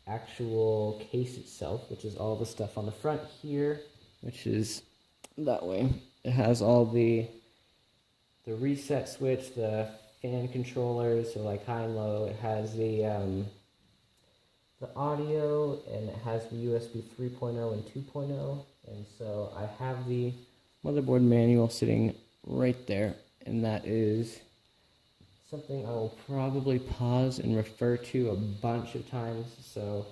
actual case itself, which is all the stuff on the front here, which is that way. It has all the reset switch, the fan controllers, so like high and low. It has the audio, and it has the USB 3.0 and 2.0. And so I have the motherboard manual sitting right there, and that is something I will probably pause and refer to a bunch of times. So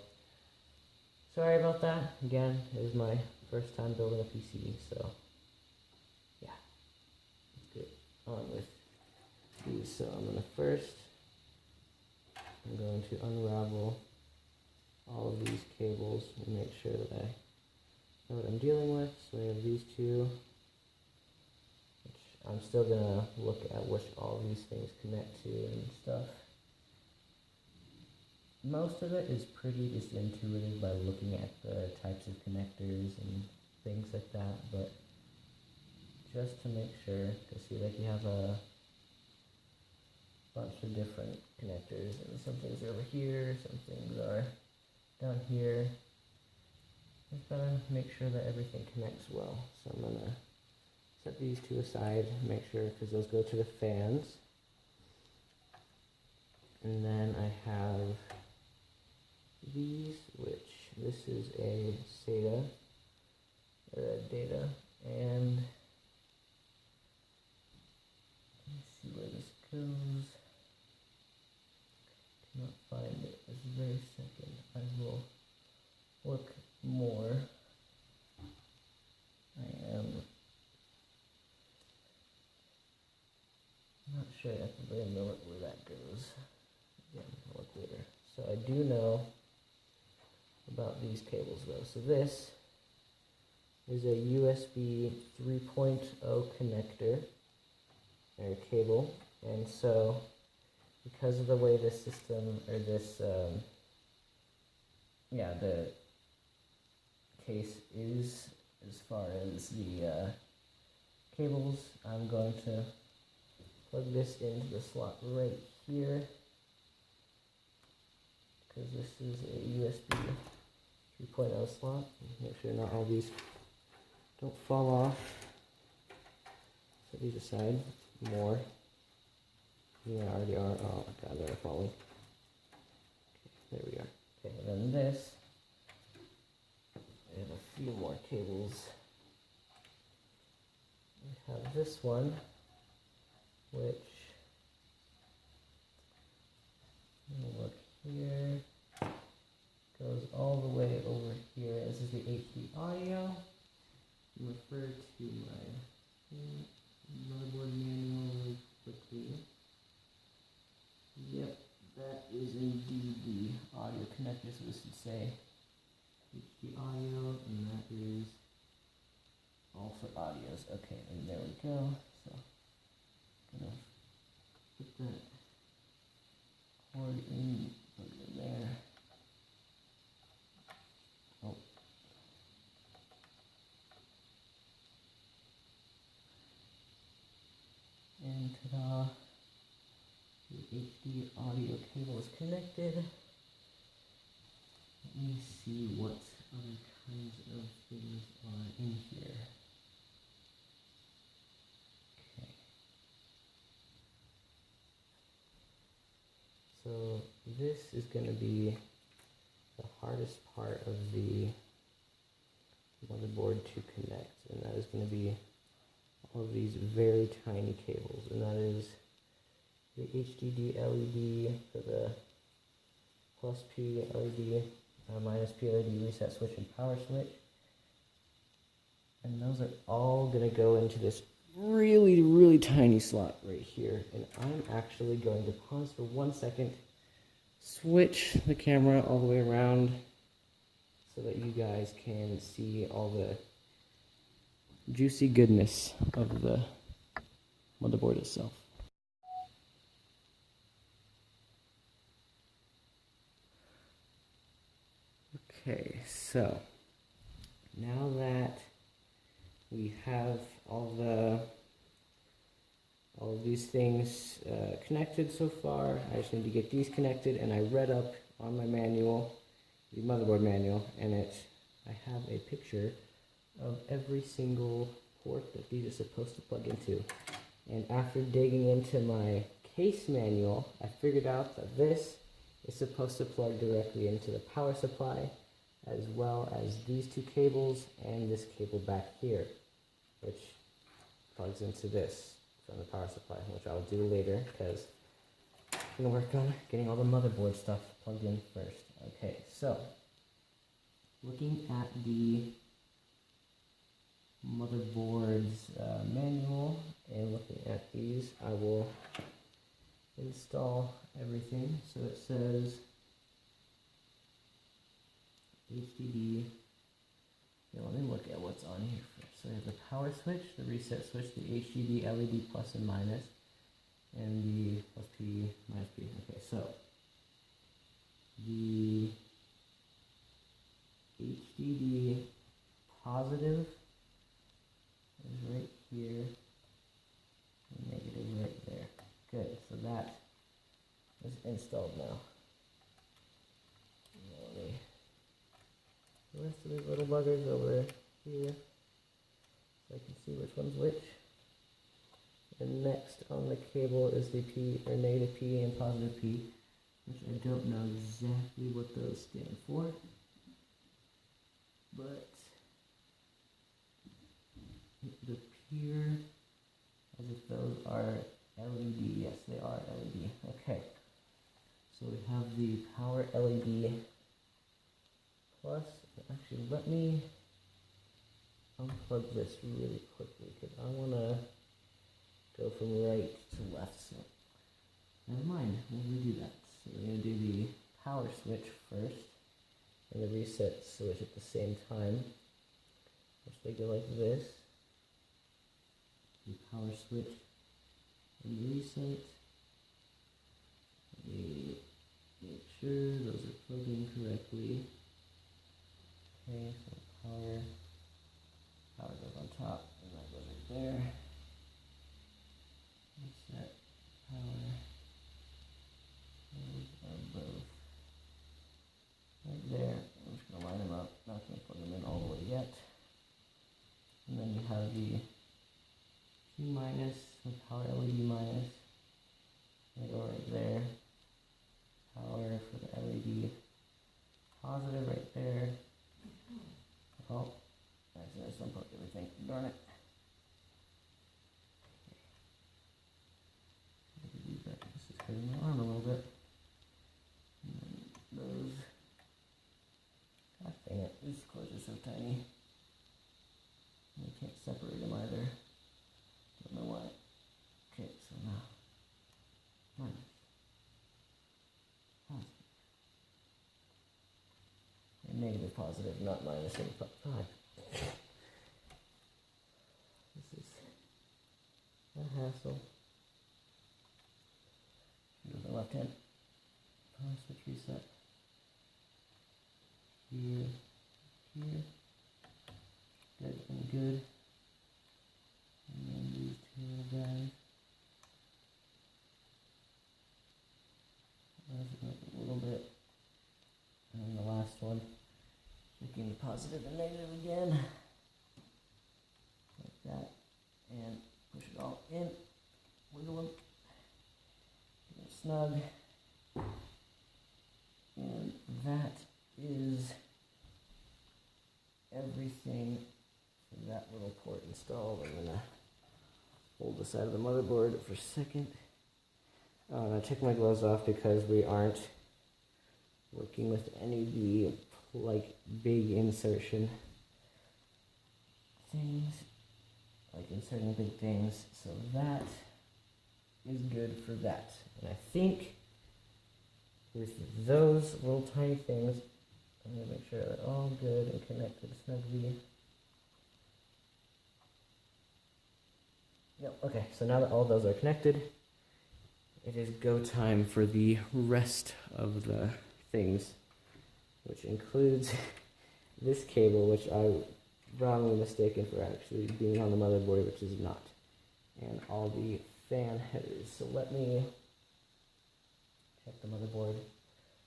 sorry about that. Again, it is my first time building a PC, so yeah, let's get on with these. So I'm going to unravel all of these cables and make sure that I know what I'm dealing with. So we have these two, which I'm still gonna look at which all of these things connect to and stuff. Most of it is pretty just intuitive by looking at the types of connectors and things like that, but just to make sure, because see, like you have a bunch of different connectors, and some things are over here, some things are down here. Just gotta make sure that everything connects well. So I'm gonna set these two aside, make sure, because those go to the fans. And then I have these, which this is a SATA, or a data, and let's see where this goes. Cannot find it this very second. I will look more. I am not sure at the very moment where that goes. Again, I'll look later. So I do know about these cables though. So this is a USB 3.0 connector or cable, and so because of the way this system, or this, the case is as far as the cables, I'm going to plug this into the slot right here, because this is a USB 3.0 slot. Make sure not all these don't fall off. Set these aside more. Yeah, already are. Oh my god, they're falling. Okay, there we are. Okay, and then this, I have a few more cables. We have this one, which, look here, goes all the way over here. This is the HD audio. Refer to my motherboard manual really quickly. Yep, that is indeed the audio connector, so this would say HD audio, and that is all for audios. Okay, and there we go. So, gonna put that cord in, put it in there. Oh. And ta-da! The HD audio cable is connected. Let me see what other kinds of things are in here. Okay. So this is going to be the hardest part of the motherboard to connect, and that is going to be all of these very tiny cables, and that is the HDD LED for the plus P LED, minus P LED reset switch and power switch, and those are all going to go into this really tiny slot right here. And I'm actually going to pause for 1 second, switch the camera all the way around so that you guys can see all the juicy goodness of the motherboard itself. Okay, so now that we have all of these things connected so far, I just need to get these connected, and I read up on my manual, the motherboard manual, and I have a picture of every single port that these are supposed to plug into. And after digging into my case manual, I figured out that this is supposed to plug directly into the power supply, as well as these two cables and this cable back here, which plugs into this from the power supply, which I'll do later because I'm going to work on getting all the motherboard stuff plugged in first. Okay, so looking at the motherboard's manual and looking at these, I will install everything. So it says HDD. Now let me look at what's on here first. So I have the power switch, the reset switch, the HDD LED plus and minus, and the plus P, minus P. Okay, so the HDD positive is right here, and negative right there. Good, so that is installed now. The rest of these little buggers over here, so I can see which one's which. And next on the cable is the P, or negative P and positive P, which I don't know exactly what those stand for, but it appear as if those are LED. Yes, they are LED. Okay, so we have the power LED plus. Actually, let me unplug this really quickly because I want to go from right to left. So never mind, we'll redo that. So we're going to do the power switch first and the reset switch at the same time, which they go like this. The power switch and the reset. Let me make sure those are plugged in correctly. Okay, so power goes on top, and that goes right there. Reset, power, those are both right there. I'm just going to line them up, not going to plug them in all the way yet. And then you have the P minus, the power LED minus, they go right there. Power for the LED positive right there. Oh, actually I just unplugged everything. Darn it. This is hurting my arm a little bit. And then those. God dang it, these cords are so tiny. And I can't separate them either. Don't know why. Okay, so now. Minus. Positive. Negative positive, not minus any God. This is a hassle. Do the left hand. Power switch reset. Here, here. Good and good. And then these two guys. A little bit. And then the last one. Checking the positive and negative again, like that, and push it all in, wiggle them, get them snug, and that is everything. everything in that little port installed. I'm gonna hold the side of the motherboard for a second. I took my gloves off because we aren't working with any of the like big insertion things, like inserting big things. So that is good for that. And I think with those little tiny things, I'm going to make sure they're all good and connected snugly. Yep, okay, so now that all those are connected, it is go time for the rest of the things, which includes this cable, which I wrongly mistaken for actually being on the motherboard, which is not, and all the fan headers. So let me check the motherboard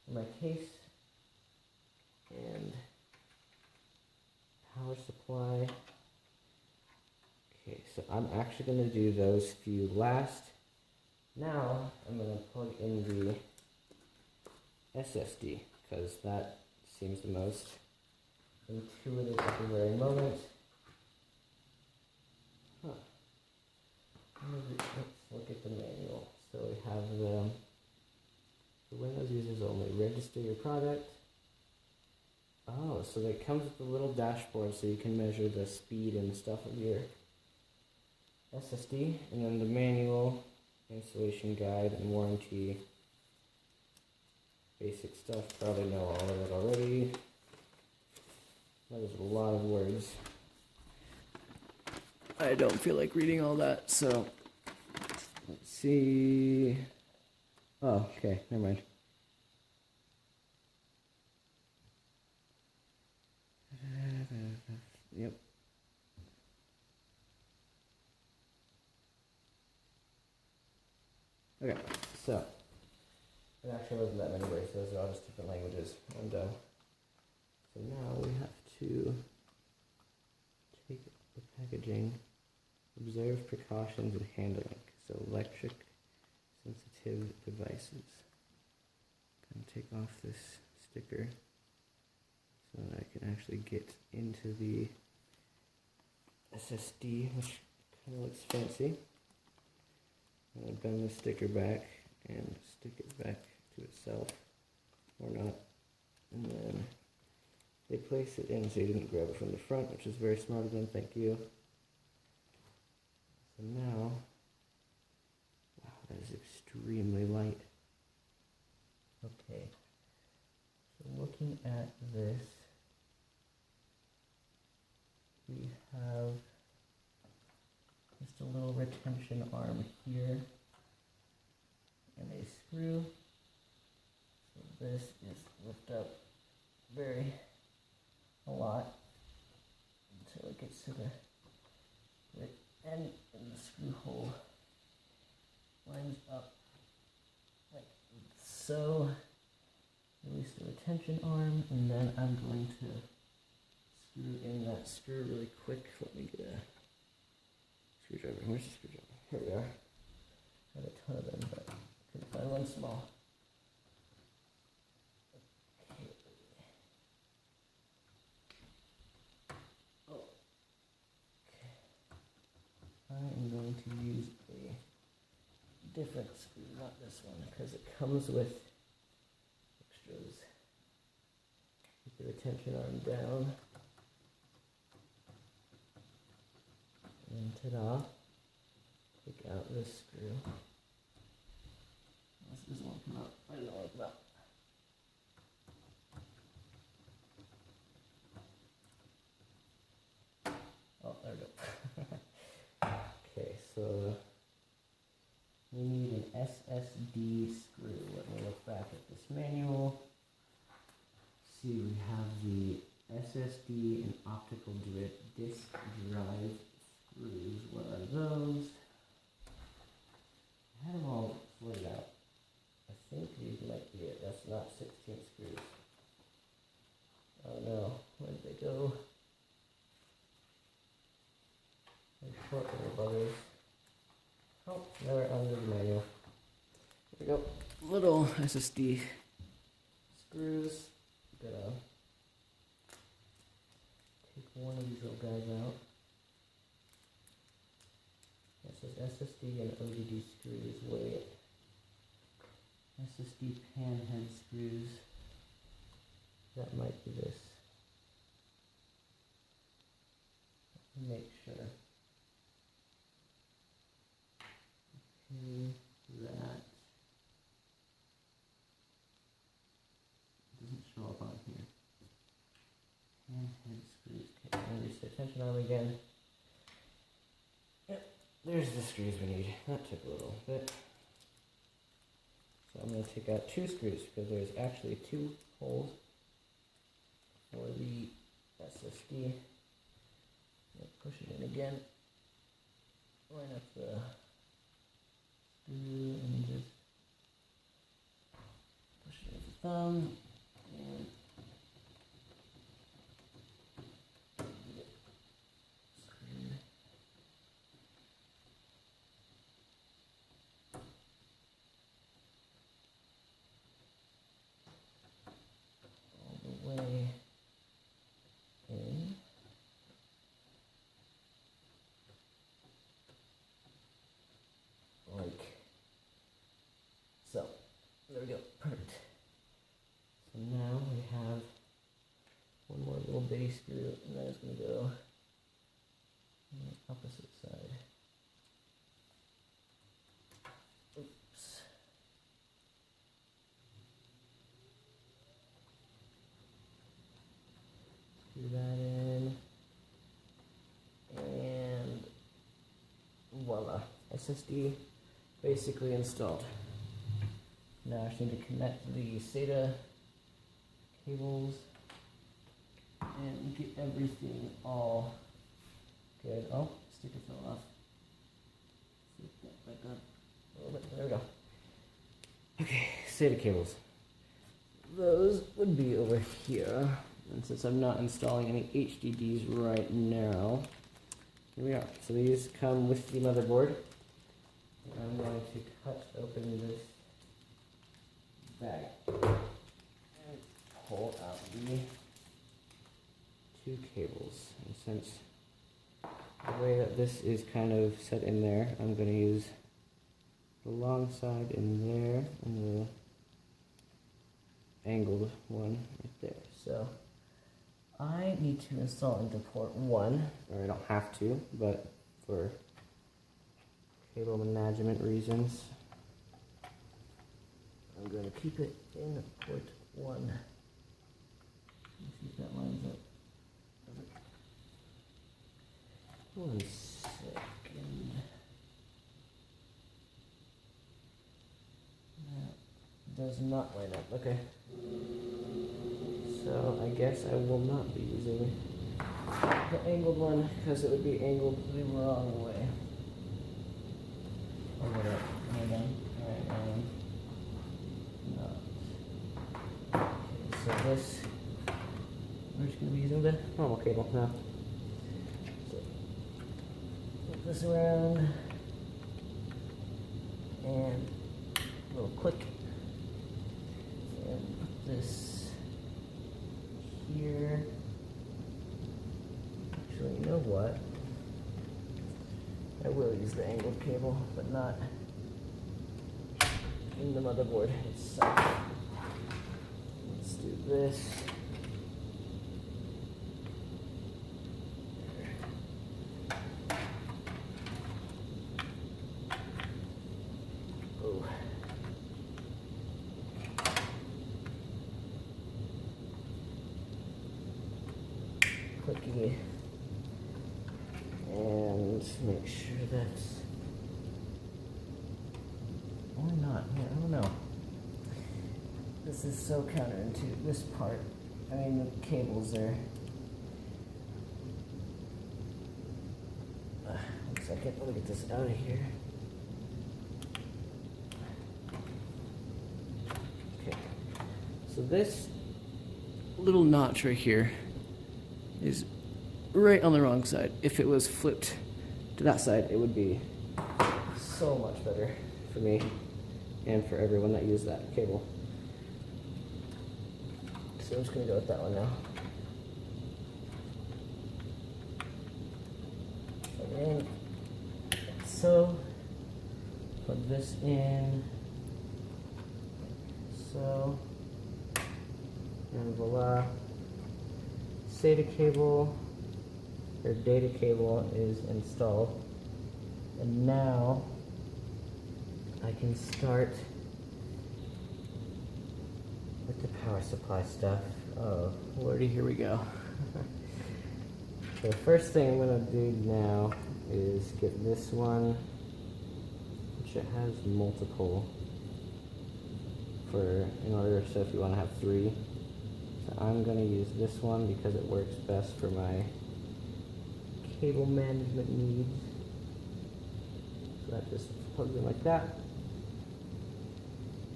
in my case, and power supply. Okay, so I'm actually going to do those few last. Now I'm going to plug in the SSD, because that seems the most intuitive at the very moment. Huh. Let's look at the manual. So we have the Windows users only. Register your product. Oh, so that comes with a little dashboard so you can measure the speed and stuff of your SSD. And then the manual, installation guide, and warranty. Basic stuff, probably know all of it already. That is a lot of words. I don't feel like reading all that, so let's see. Oh, okay, never mind. Yep. Okay, so it actually wasn't that many words, those are all just different languages. And so now we have to take the packaging, observe precautions in handling. So electric sensitive devices. I'm gonna take off this sticker so that I can actually get into the SSD, which kind of looks fancy. I'm gonna bend the sticker back and stick it back to itself, or not, and then they place it in so you didn't grab it from the front, which is very smart of them, thank you. So now, wow, that is extremely light. Okay, so looking at this, we have just a little retention arm here and a screw. So this is lift up a lot until it gets to the end, and the screw hole lines up like so. Release the retention arm, and then I'm going to screw in that screw really quick. Let me get a screwdriver. Where's the screwdriver? Here we are. I have a ton of them, but couldn't find one small. Okay. Oh. Okay. I am going to use a different screw, not this one, because it comes with extras. Keep the retention arm down. And ta-da, take out this screw. This doesn't want to come out. I don't know what it's about. Oh, there we go. Okay, so we need an SSD screw. Let me look back at this manual. See, we have the SSD and optical disk drive screws. What are those? I had them all laid out. I think these might be it. That's not 16 screws. Oh no, where did they go? They're short little buggers. Oh, they're under the manual. There we go. Little SSD screws. Gonna take one of these SSD and ODD screws. Wait. SSD pan head screws. That might be this. Let me make sure. Okay, that doesn't show up on here. Pan head screws. Okay, I'm going to reset tension on them again. Yep, there's the screws we need. That took a little bit. So I'm going to take out 2 screws because there's actually 2 holes for the SSD. Push it in again. Line up the screw and just push it with the thumb and screw. All the way in. Like so. There we go. Perfect. So now we have one more little bitty screw, and then it's going to go on the opposite side. Oops. Screw that in. And voila. SSD basically installed. Now I just need to connect the SATA cables and get everything all good. Oh, sticker fell off. Flip that back up a little bit. There we go. Okay, SATA cables. Those would be over here. And since I'm not installing any HDDs right now, here we are. So these come with the motherboard. I'm going to cut open this bag and pull out the 2 cables. And since the way that this is kind of set in there, I'm going to use the long side in there and the angled one right there. So I need to install into port 1, or I don't have to, but for cable management reasons, I'm going to keep it in port 1. Let's see if that lines up. One second. That does not line up. Okay. So I guess I will not be using the angled one because it would be angled the wrong way. Or whatever. Am I done? Alright, no. Okay, so this, we're just going to be using the normal cable now. So, flip this around, and a little click, and put this here. Actually, you know what? I will use the angled cable, but not in the motherboard itself. Let's do this. Oh. Clicky. And make sure that's, or not, yeah, I don't know. This is so counterintuitive, this part. I mean, the cables are, one second, let me get this out of here. Okay, so this little notch right here is right on the wrong side. If it was flipped to that side, it would be so much better for me and for everyone that used that cable. So I'm just going to go with that one now. Plug it in, like so, plug this in. So, and voila. SATA cable, or data cable is installed. And now I can start with the power supply stuff. Oh, lordy, here we go. So the first thing I'm going to do now is get this one, which it has multiple in order, so if you want to have 3. So I'm going to use this one because it works best for my cable management needs. So that just plugs in like that.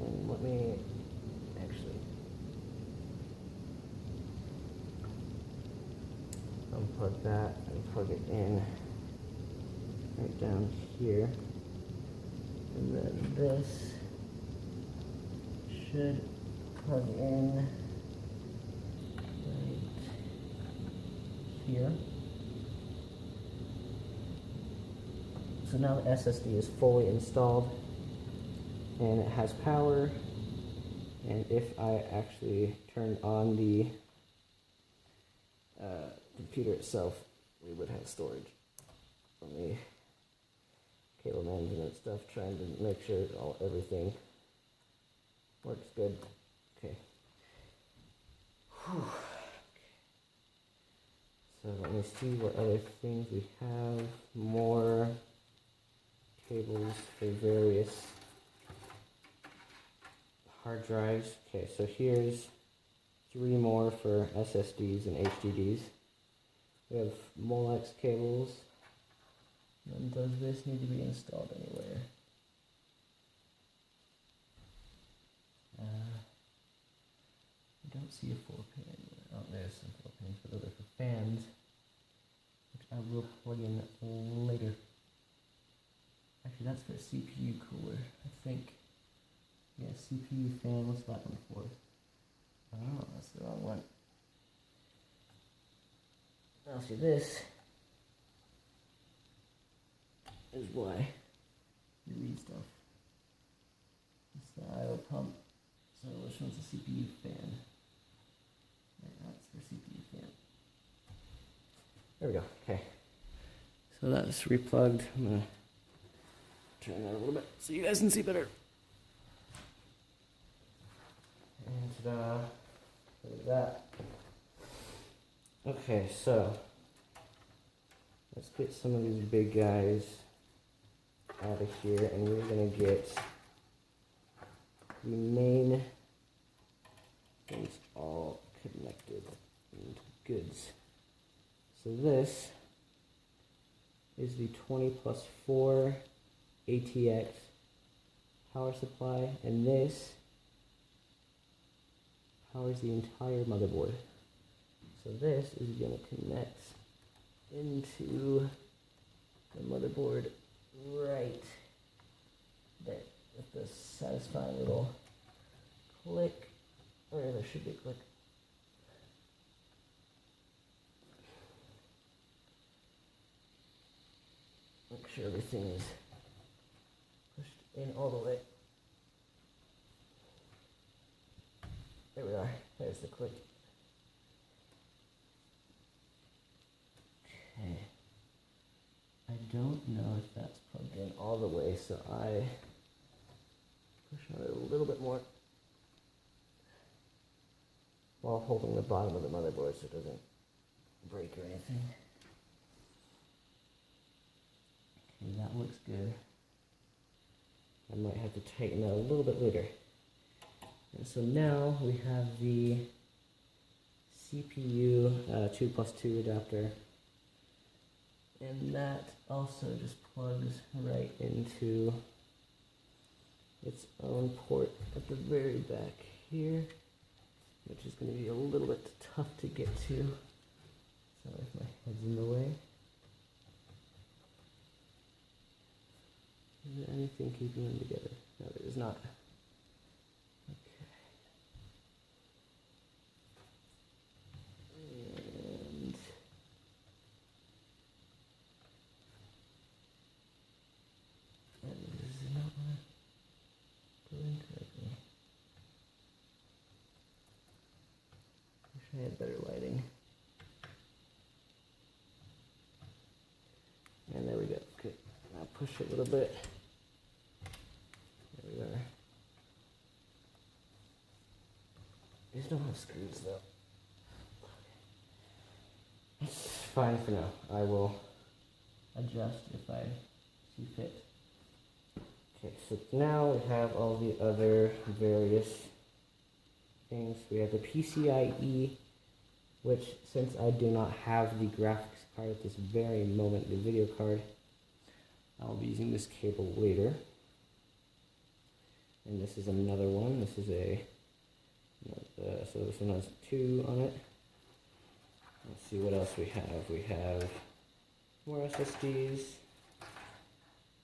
And let me actually unplug that and plug it in right down here. And then this should plug in right here. So now the SSD is fully installed and it has power, and if I actually turn on the computer itself, we would have storage. Let me cable management stuff, trying to make sure everything works good. Okay. Whew. So let me see what other things we have. More cables for various hard drives. Okay, so here's 3 more for SSDs and HDDs. We have Molex cables. And does this need to be installed anywhere? I don't see a 4-pin anywhere. Oh, there's some 4-pins, but those are for fans, which I will plug in later. Actually, that's for a CPU cooler, I think. Yeah, CPU fan, what's that one for? Oh, that's the wrong one. Now see, this is why you read stuff. It's the IO pump. So which one's the CPU fan? Right, that's for CPU fan. There we go, okay. So that's replugged. I'm gonna turn that a little bit so you guys can see better. And look at that. Okay, so let's get some of these big guys out of here, and we're gonna get the main things all connected and goods. So this is the 20+4 ATX power supply, and this powers the entire motherboard. So this is going to connect into the motherboard right there with the satisfying little click, or there should be a click. Make sure everything is pushed in all the way. There we are. There's the click. Okay. I don't know if that's plugged in all the way, so I push on it a little bit more while holding the bottom of the motherboard so it doesn't break or anything. Okay, that looks good. I might have to tighten that a little bit later. And so now we have the CPU 2+2 adapter, and that also just plugs right into its own port at the very back here, which is going to be a little bit tough to get to. Sorry if my head's in the way. Is there anything keeping them together? No, there is not. Okay. And that is not what I I had better lighting. And there we go. Okay, now push it a little bit. There we are. These don't have screws though. It's fine for now. I will adjust if I see fit. Okay, so now we have all the other various things. We have the PCIe, which since I do not have the graphics card at this very moment, the video card, I'll be using this cable later. And this is another one. This is a, so this one has 2 on it. Let's see what else we have. We have more SSDs.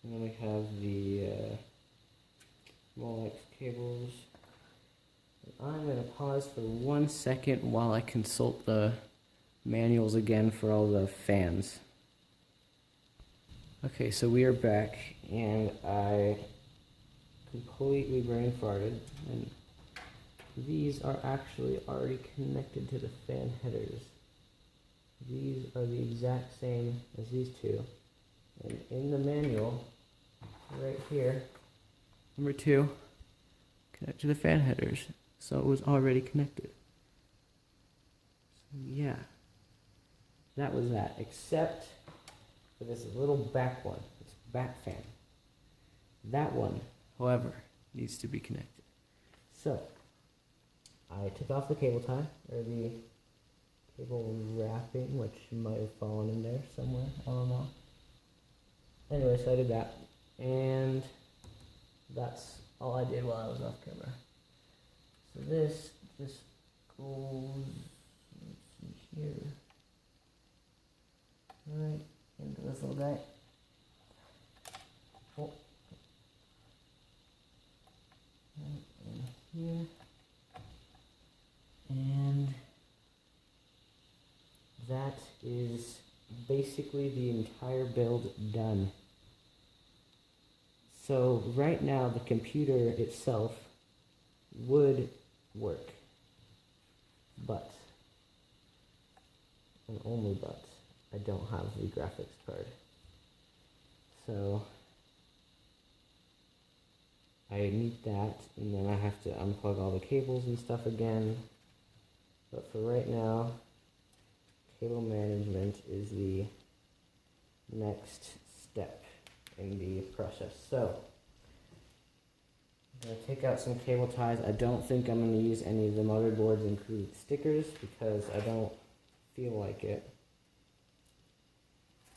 And then we have the Molex cables. And I'm going to pause for 1 second while I consult the manuals again for all the fans. Okay, so we are back, and I completely brain farted, and these are actually already connected to the fan headers. These are the exact same as these two. And in the manual, right here, number 2, connect to the fan headers. So it was already connected. So yeah, that was that, except for this little back one, this back fan. That one, however, needs to be connected. So I took off the cable tie, or the cable wrapping, which might have fallen in there somewhere, I don't know. Anyway, so I did that, and that's all I did while I was off camera. So this just goes, let's see here, right into this little guy. Oh. Right in here. And that is basically the entire build done. So right now the computer itself would work, but, and only but, I don't have the graphics card. So I need that, and then I have to unplug all the cables and stuff again. But for right now, cable management is the next step in the process. So I'm going to take out some cable ties. I don't think I'm going to use any of the motherboards included stickers because I don't feel like it.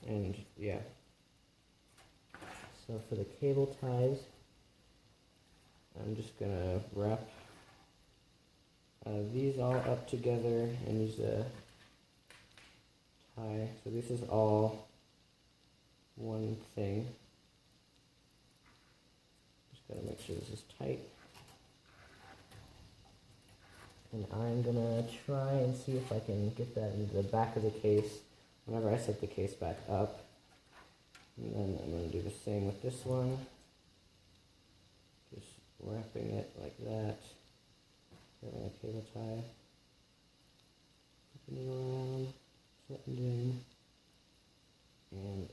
And yeah. So for the cable ties, I'm just going to wrap these all up together and use a tie. So this is all one thing. Just gotta make sure this is tight. And I'm gonna try and see if I can get that into the back of the case whenever I set the case back up. And then I'm gonna do the same with this one. Just wrapping it like that. Getting a cable tie. Flipping it around. Setting down, and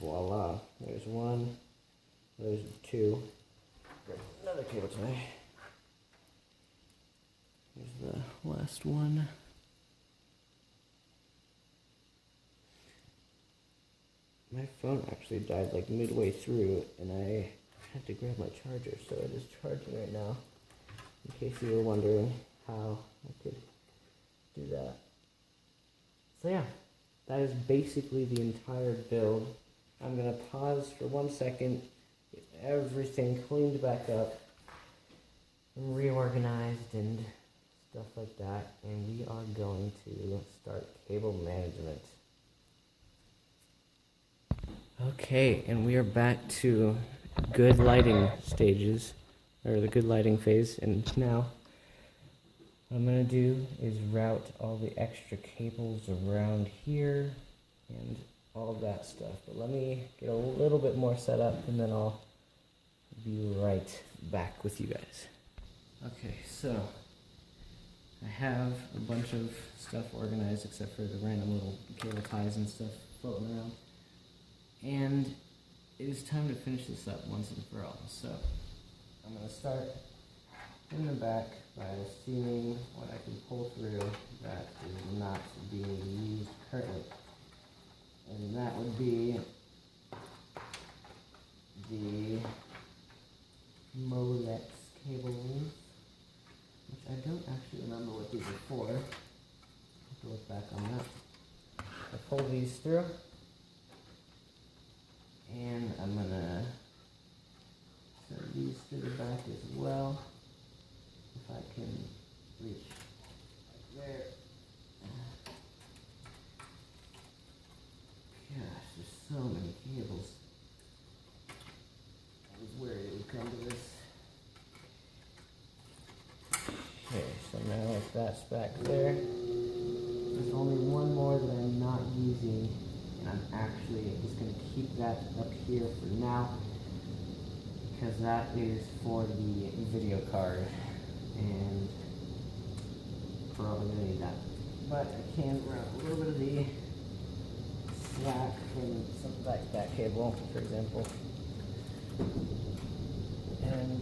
voila, there's one, there's 2, another cable tie, here's the last one. My phone actually died like midway through, and I had to grab my charger, so it is charging right now, in case you were wondering how I could do that. So yeah, that is basically the entire build. I'm going to pause for 1 second, get everything cleaned back up, and reorganized and stuff like that, and we are going to start cable management. Okay, and we are back to good lighting stages, or the good lighting phase, and now what I'm going to do is route all the extra cables around here and all of that stuff. But let me get a little bit more set up and then I'll be right back with you guys. Okay, so I have a bunch of stuff organized except for the random little cable ties and stuff floating around. And it is time to finish this up once and for all. So I'm going to start in the back by seeing what I can pull through that is not being used currently. And that would be the Molex cables, which I don't actually remember what these are for. I'll have to look back on that. I pull these through, and I'm gonna send these to the back as well, if I can reach right there. Gosh, there's so many cables. I was worried it would come to this. Okay, so now if that's back there, there's only one more that I'm not using, and I'm actually just going to keep that up here for now, because that is for the video card, and probably going to need that. But I can run a little bit of the slack from something like that cable, for example. And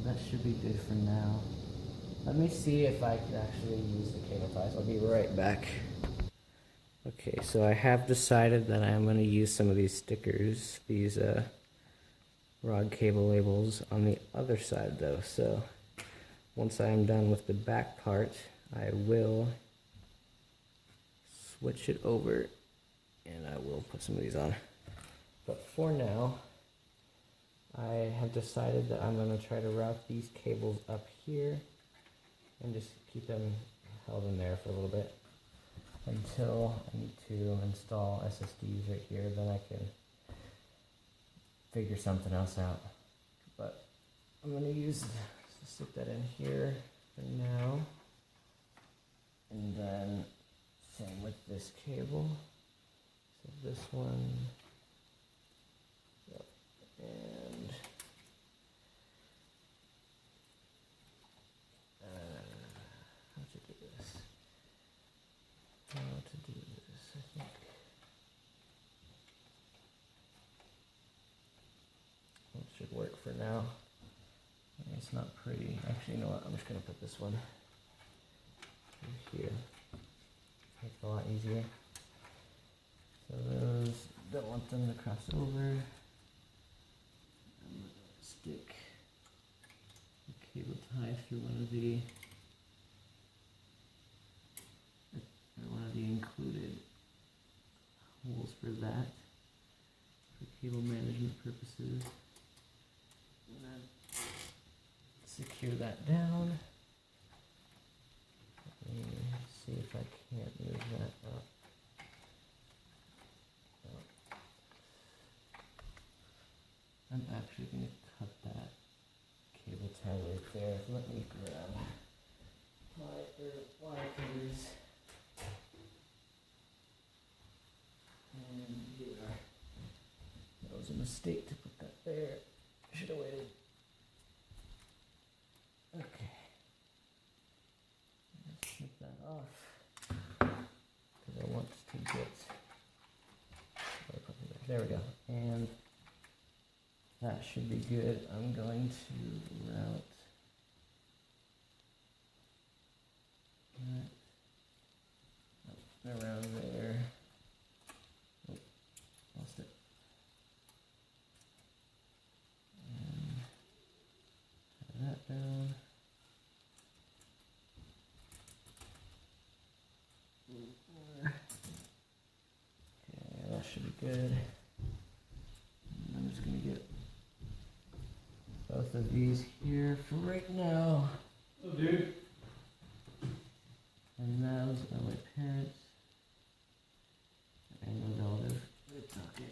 that should be good for now. Let me see if I can actually use the cable ties. I'll be right back. Okay, so I have decided that I'm going to use some of these stickers, these rod cable labels on the other side though. So once I am done with the back part, I will switch it over and I will put some of these on. But for now, I have decided that I'm going to try to route these cables up here and just keep them held in there for a little bit until I need to install SSDs right here. Then I can figure something else out. But I'm going to stick that in here for now. And then same with this cable. So this one. Yep. And how to do this? How to do this, I think. It should work for now. It's not pretty. Actually, you know what? I'm just going to put this one here. Make it a lot easier. So those, don't want them to cross over. I'm going to stick the cable tie through one of the included holes for that, for cable management purposes. And then secure that down. Let me see if I can't move that up. I'm actually going to cut that cable tie right there. Let me grab my wire cutters. And here. That was a mistake to put that there. Should have waited. Okay. Let's take that off. Because I want to get. There we go. And that should be good. I'm going to route that around there. Oh, lost it. And tie that down. Okay, that should be good. And I'm just going to get both of these here for right now. Oh, dude. And those are my parents. And my relative. It's okay.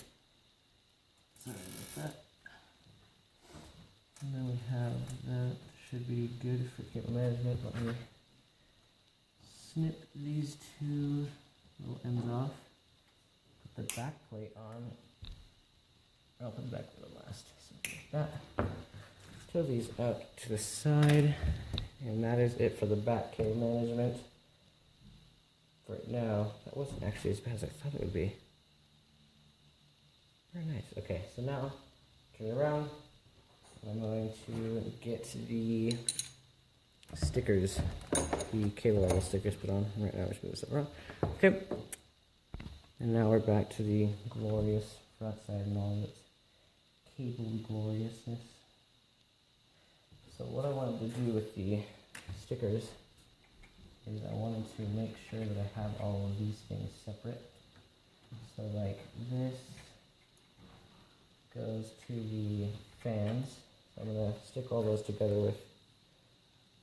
Sorry about that. And then we have that. Should be good for cable management. Let me snip these two little ends off. Put the back plate on. I'll put the back plate on last. Something like that. Throw these out to the side, And that is it for the back cable management. For right now, that wasn't actually as bad as I thought it would be. Very nice. Okay, so now, turn it around. I'm going to get the stickers, the cable level stickers put on. Right now, we're just moving stuff around. Okay. And now we're back to the glorious front side and all of its cable gloriousness. So what I wanted to do with the stickers is I wanted to make sure that I have all of these things separate. So like this goes to the fans. So I'm going to stick all those together with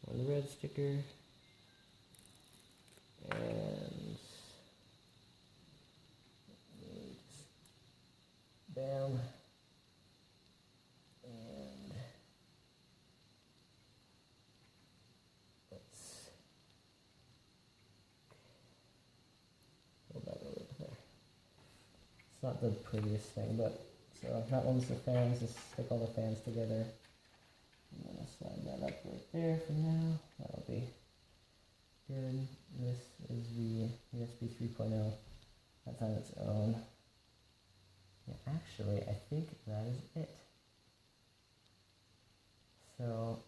one red sticker and bam, and let's hold that over there. It's not the prettiest thing, but so that one's the fans. Just stick all the fans together. I'm gonna slide that up right there for now. That'll be good. This is the USB 3.0. That's on its own. Yeah, actually, I think that is it. So,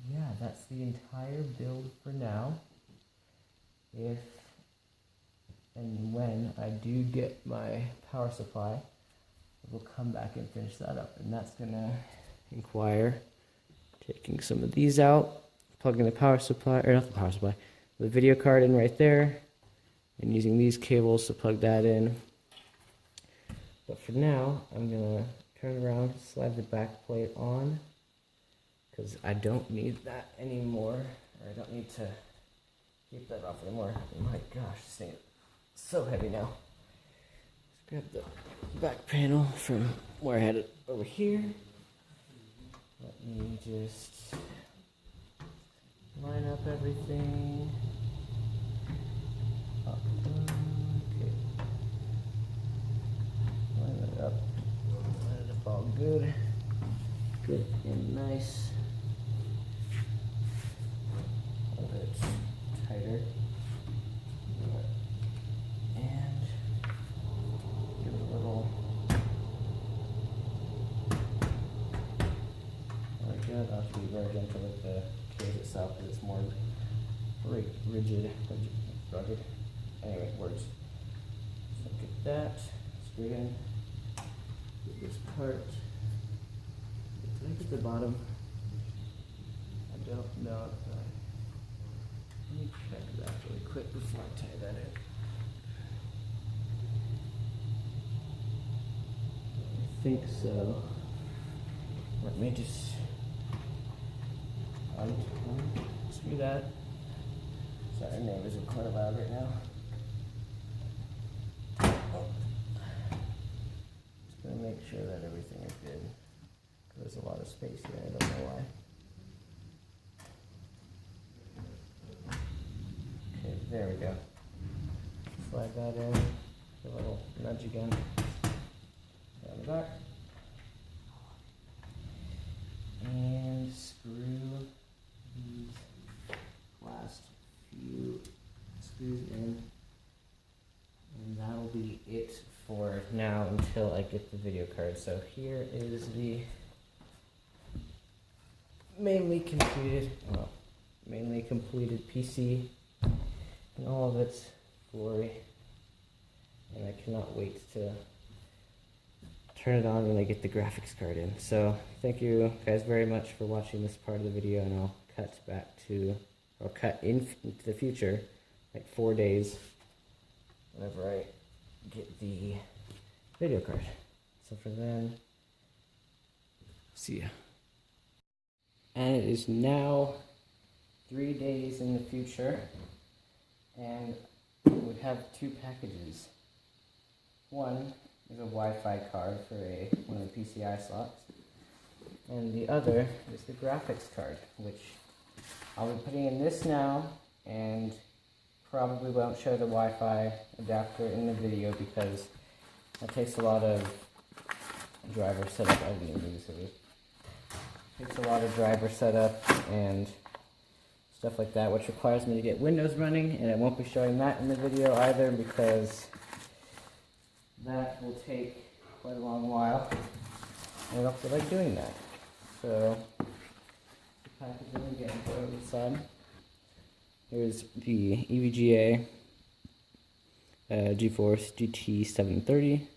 yeah, that's the entire build for now. If and when I do get my power supply, we'll come back and finish that up. And that's going to require taking some of these out, plugging the power supply, or not the power supply, the video card in right there, and using these cables to plug that in. But for now, I'm going to turn around, slide the back plate on, because I don't need that anymore, or I don't need to keep that off anymore. My gosh, this thing is so heavy now. Let's grab the back panel from where I had it over here. Let me just line up everything. Okay. Line it up. Line it up all good. Good and nice. A little bit tighter. And give it a little. Very good. I'll have to be very gentle with the cage itself because it's more rigid, rugged. Anyway, words. So get that. Screw in. Get this part. Did I get the bottom? I don't know. Let me check that really quick before I tie that in. I think so. Let me just unscrew that. Sorry, neighbors are quite loud right now. Oh. Just gonna make sure that everything is good. There's a lot of space here, I don't know why. Okay, there we go. Slide that in, give a little nudge again. Down the back. And screw these last few screws in. And that'll be it for now until I get the video card. So here is the mainly completed PC in all of its glory, and I cannot wait to turn it on when I get the graphics card in. So thank you guys very much for watching this part of the video, and I'll cut into the future, like 4 days, whenever I get the video card. So for then, see ya. And it is now 3 days in the future, and we have 2 packages. One is a Wi-Fi card for one of the PCI slots, and the other is the graphics card, which I'll be putting in this now, and probably won't show the Wi-Fi adapter in the video because that takes a lot of driver setup. I didn't even do this with it. Takes a lot of driver setup, and stuff like that, which requires me to get Windows running, and I won't be showing that in the video either because that will take quite a long while. I don't feel like doing that. So, the packaging again, go over the side. Here's the EVGA GeForce GT 730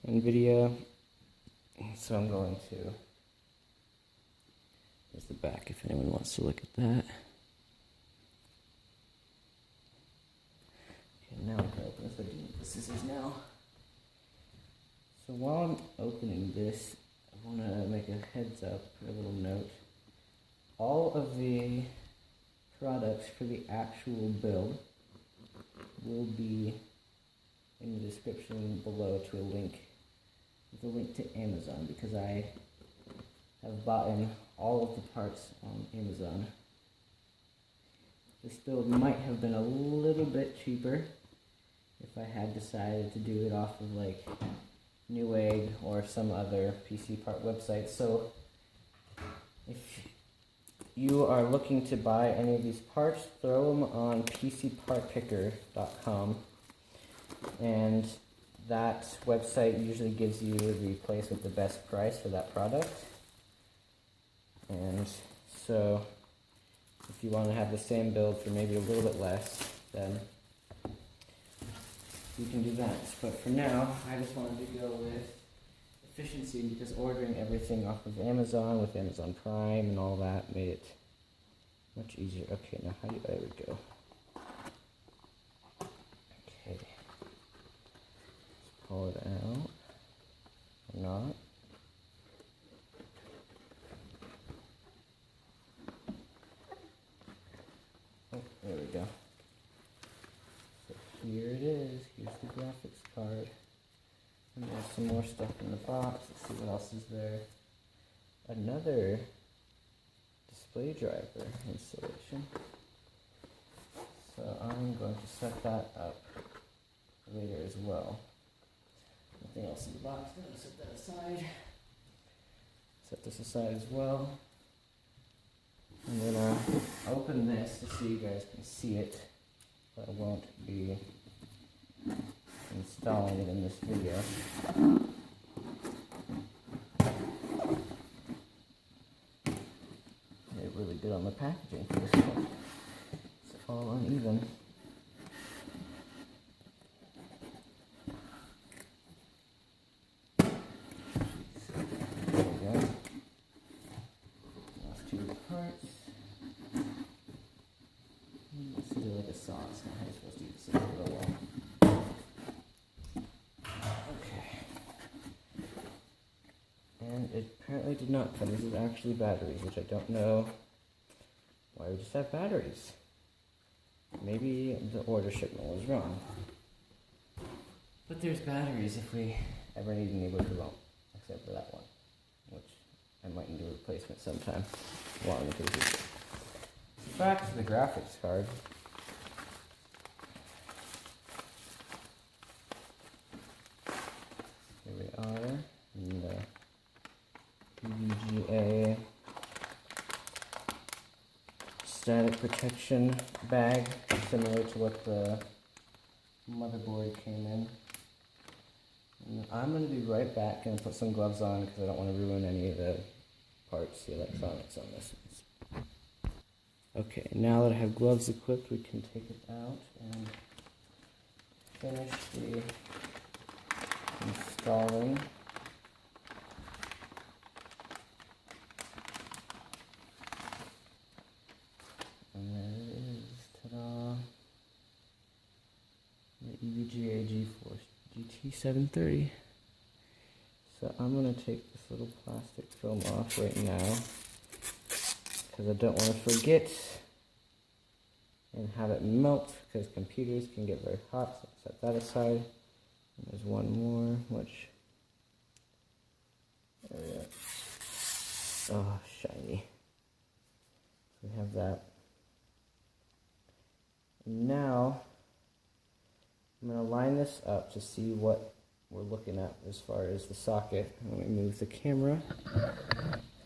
Nvidia. So I'm going to, there's the back if anyone wants to look at that. Okay, now I'm going to open this. I do need the scissors now. So while I'm opening this, I want to make a heads up, put a little note. All of the products for the actual build will be in the description below to a link. There's a link to Amazon because I have bought in all of the parts on Amazon. This build might have been a little bit cheaper if I had decided to do it off of like Newegg or some other PC part website. So if you are looking to buy any of these parts, throw them on pcpartpicker.com, and that website usually gives you the place with the best price for that product. And so if you want to have the same build for maybe a little bit less, then you can do that. But for now, I just wanted to go with efficiency because ordering everything off of Amazon with Amazon Prime and all that made it much easier. Okay, now there we go. Okay. Let's pull it out. Or not. Oh, there we go. So here it is. Here's the graphics card. And there's some more stuff in the box. Let's see what else is there. Another display driver installation. So I'm going to set that up later as well. Nothing else in the box. I'm going to set that aside. Set this aside as well. I'm going to open this to so you guys can see it, but I won't be installing it in this video. They're really good on the packaging for this one. It's all uneven. There we go. Last two parts. Let's do like a saw. It's not how you're supposed to use this for a while. And it apparently did not come. This is actually batteries, which I don't know why we just have batteries. Maybe the order shipment was wrong. But there's batteries if we ever need any, which we won't, except for that one, which I might need a replacement sometime long into the future. Back to the graphics card. Here we are. And EVGA static protection bag, similar to what the motherboard came in. And I'm going to be right back and put some gloves on because I don't want to ruin any of the parts, the electronics on this one. Okay, now that I have gloves equipped, we can take it out and finish the installing. And there it is, ta-da, the EVGA GeForce GT 730. So I'm going to take this little plastic film off right now, because I don't want to forget and have it melt, because computers can get very hot, so I'll set that aside. And there's one more, which, there we go. Oh, shiny. So we have that. Now, I'm going to line this up to see what we're looking at as far as the socket. Let me move the camera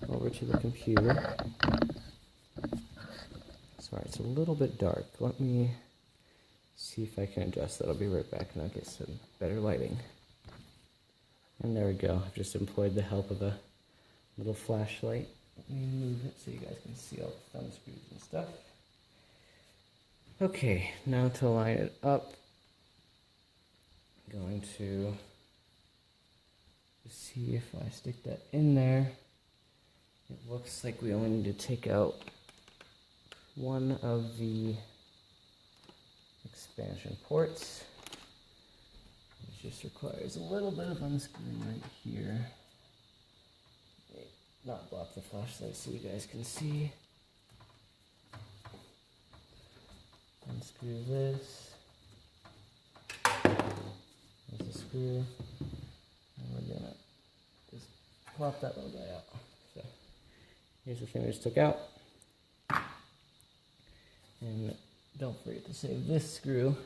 over to the computer. it's a little bit dark. Let me see if I can adjust that. I'll be right back and I'll get some better lighting. And there we go. I've just employed the help of a little flashlight. Let me move it so you guys can see all the thumb screws and stuff. Okay, now to line it up, I'm going to see if I stick that in there. It looks like we only need to take out one of the expansion ports. It just requires a little bit of unscrewing right here. Not block the flashlight so you guys can see. Unscrew this. There's a screw. And we're gonna just pop that little guy out. So here's the thing we just took out. And don't forget to save this screw,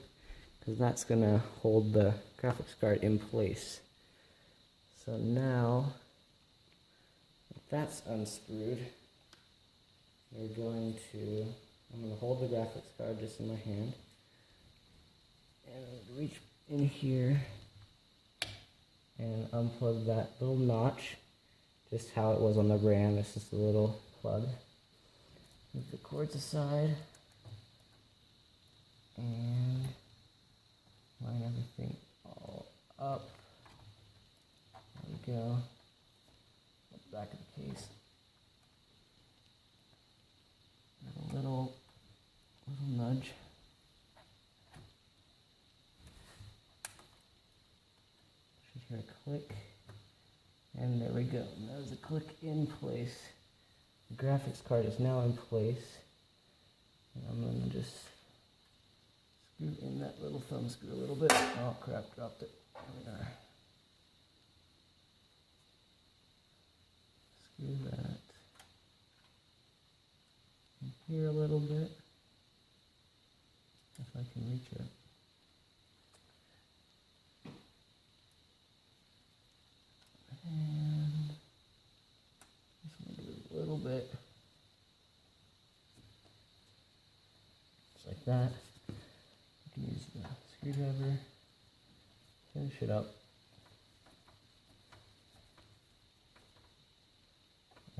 because that's gonna hold the graphics card in place. So now that's unscrewed, I'm going to hold the graphics card just in my hand, and I'm going to reach in here and unplug that little notch, just how it was on the RAM. It's just a little plug. Move the cords aside, and line everything all up. There we go. Back of the case. A little nudge. Should hear a click. And there we go. And there's a click in place. The graphics card is now in place. And I'm going to just screw in that little thumb screw a little bit. Oh crap, dropped it. There we are. Screw that in here a little bit, if I can reach it. And just want to do a little bit, just like that. You can use the screwdriver, finish it up.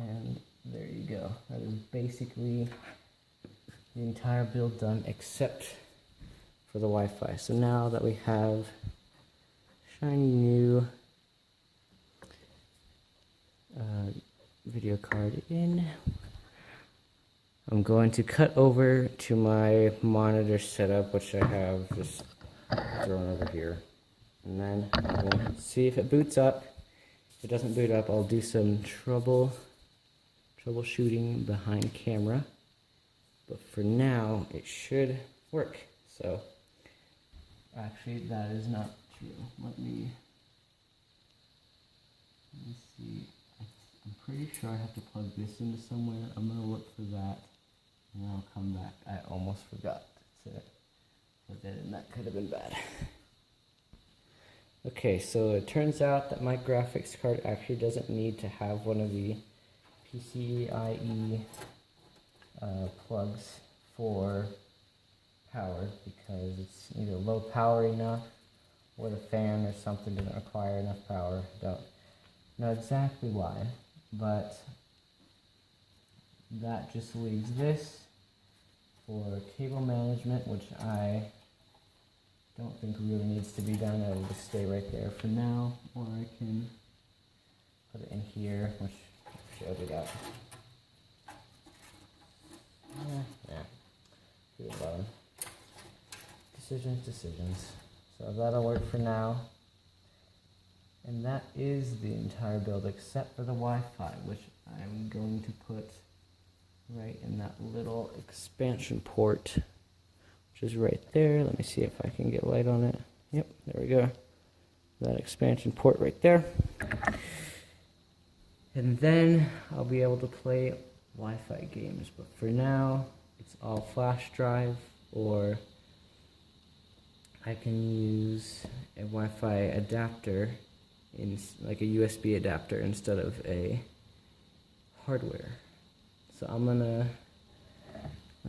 And there you go. That is basically the entire build done except for the Wi-Fi. So now that we have shiny new video card in, I'm going to cut over to my monitor setup, which I have just thrown over here. And then I will see if it boots up. If it doesn't boot up, I'll do some troubleshooting behind camera, but for now it should work. So actually that is not true. Let me see. I'm pretty sure I have to plug this into somewhere. I'm gonna look for that and then I'll come back. I almost forgot to put that in. That could have been bad. Okay, so it turns out that my graphics card actually doesn't need to have one of the PCIe plugs for power, because it's either low power enough or the fan or something doesn't require enough power. Don't know exactly why, but that just leaves this for cable management, which I don't think really needs to be done. It'll just stay right there for now, or I can put it in here, which showed it out. Yeah. To the bottom. Decisions. So that'll work for now. And that is the entire build except for the Wi-Fi, which I'm going to put right in that little expansion port, which is right there. Let me see if I can get light on it. Yep, there we go. That expansion port right there. And then I'll be able to play Wi-Fi games. But for now, it's all flash drive, or I can use a Wi-Fi adapter, like a USB adapter, instead of a hardware. So I'm gonna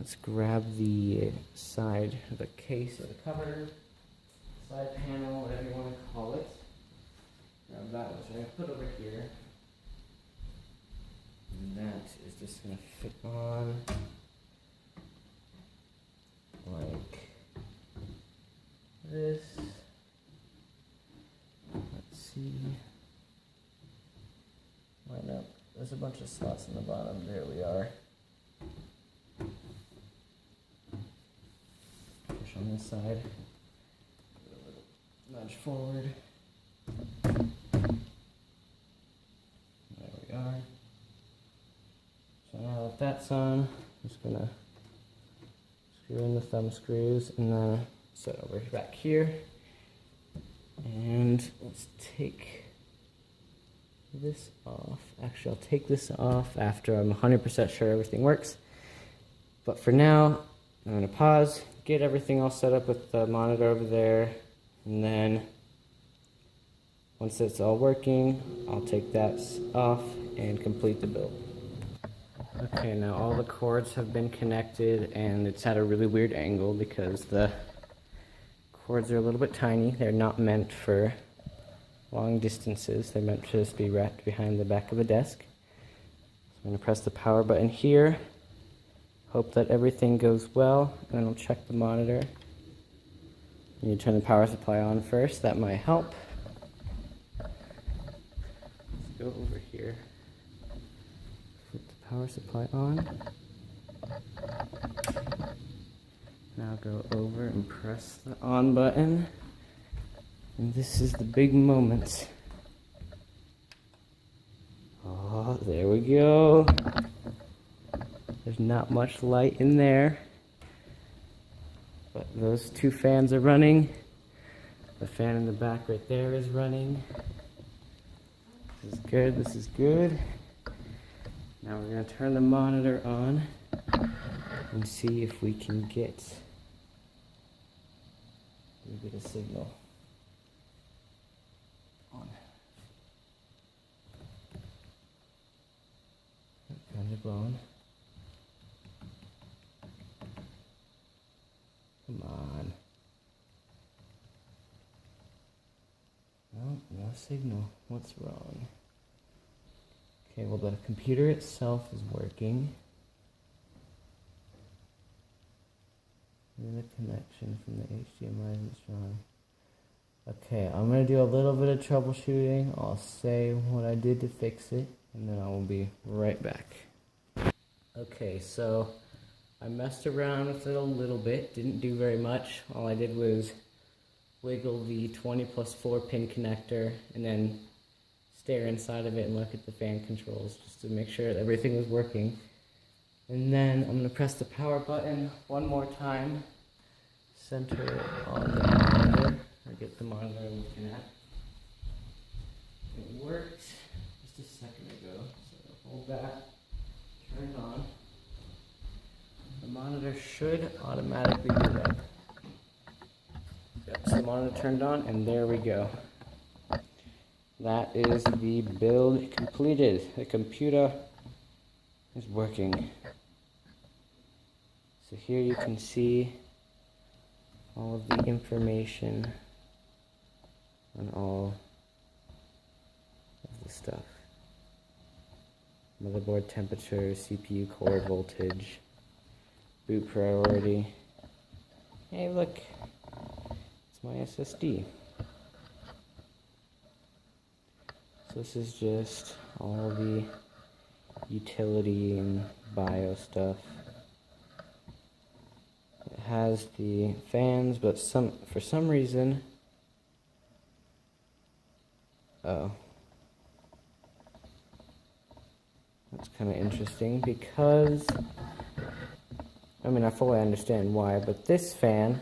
let's grab the side of the case or the cover, side panel, whatever you want to call it. Grab that one, so I'm going to put over here. And that is just going to fit on like this. Let's see. Line up. There's a bunch of slots in the bottom. There we are. Push on this side. A little nudge forward. There we are. So now that that's on, I'm just gonna screw in the thumb screws and then set over back here. And let's take this off. Actually, I'll take this off after I'm 100% sure everything works. But for now, I'm gonna pause, get everything all set up with the monitor over there, and then once it's all working, I'll take that off and complete the build. Okay, now all the cords have been connected and it's at a really weird angle because the cords are a little bit tiny. They're not meant for long distances. They're meant to just be wrapped behind the back of the desk. So I'm going to press the power button here. Hope that everything goes well, and then I'll check the monitor. You need to turn the power supply on first. That might help. Let's go over here. Put the power supply on. Now go over and press the on button. And this is the big moment. Oh, there we go. There's not much light in there. But those two fans are running. The fan in the back right there is running. This is good, this is good. Now we're going to turn the monitor on and see if we can get a signal on. Fans are blowing. Come on. No signal. What's wrong? Okay, well the computer itself is working. And the connection from the HDMI isn't strong. Okay, I'm going to do a little bit of troubleshooting. I'll say what I did to fix it, and then I will be right back. Okay, so I messed around with it a little bit, didn't do very much. All I did was wiggle the 20+4 pin connector and then stare inside of it and look at the fan controls just to make sure that everything was working. And then I'm going to press the power button one more time, center it on the monitor, or get the monitor I'm looking at. It worked just a second ago, so hold that, turn it on. The monitor should automatically boot up. Yep, so the monitor turned on, and there we go. That is the build completed. The computer is working. So here you can see all of the information on all of the stuff. Motherboard temperature, CPU core voltage, boot priority. Hey look, it's my SSD. So this is just all the utility and bio stuff. It has the fans, but for some reason, oh, that's kind of interesting because, I mean, I fully understand why, but this fan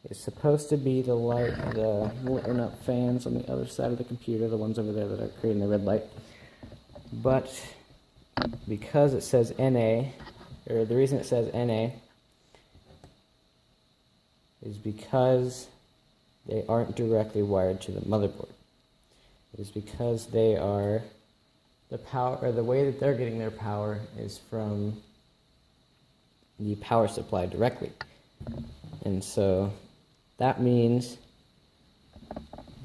is supposed to be the light, the lit up fans on the other side of the computer, the ones over there that are creating the red light. But because it says NA, or the reason it says NA is because they aren't directly wired to the motherboard. It is because they are, the power, or the way that they're getting their power is from the power supply directly. And so that means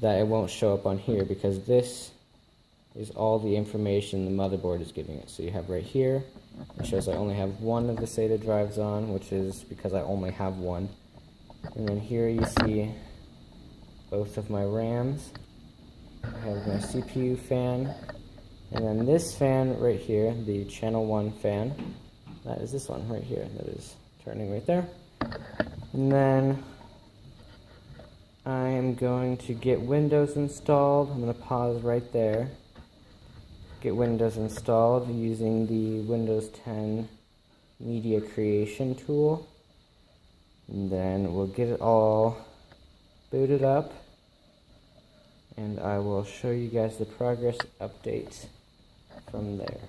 that it won't show up on here because this is all the information the motherboard is giving it. So you have right here, it shows I only have one of the SATA drives on, which is because I only have one. And then here you see both of my RAMs. I have my CPU fan, and then this fan right here, the channel 1 fan, that is this one right here that is turning right there. And then I am going to get Windows installed. I'm going to pause right there. Get Windows installed using the Windows 10 media creation tool. And then we'll get it all booted up. And I will show you guys the progress update from there.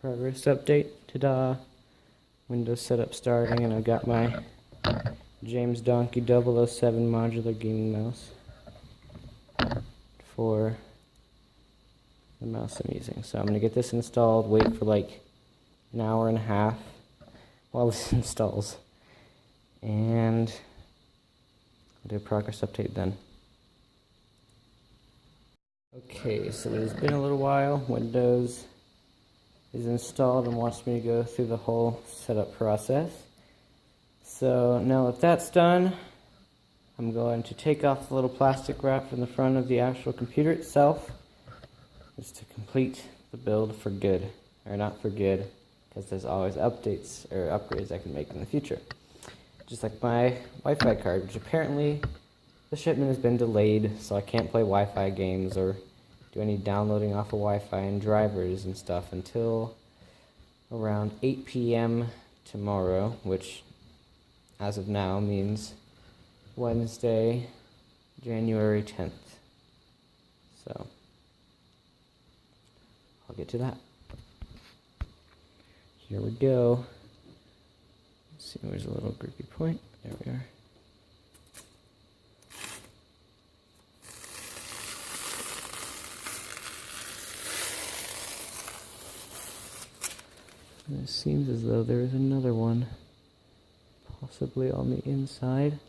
Progress update, ta-da! Windows setup starting, and I've got my James Donkey 007 modular gaming mouse for the mouse I'm using. So I'm going to get this installed, wait for like an hour and a half while this installs, and I'll do a progress update then. Okay, so it has been a little while. Windows is installed and wants me to go through the whole setup process. So now that that's done, I'm going to take off the little plastic wrap from the front of the actual computer itself, just to complete the build for good. Or not for good, because there's always updates or upgrades I can make in the future. Just like my Wi-Fi card, which apparently the shipment has been delayed, so I can't play Wi-Fi games or do any downloading off of Wi-Fi and drivers and stuff until around 8 p.m. tomorrow, which as of now means Wednesday, January 10th. So I'll get to that. Here we go. Let's see, where's a little grippy point? There we are. And it seems as though there is another one, possibly on the inside.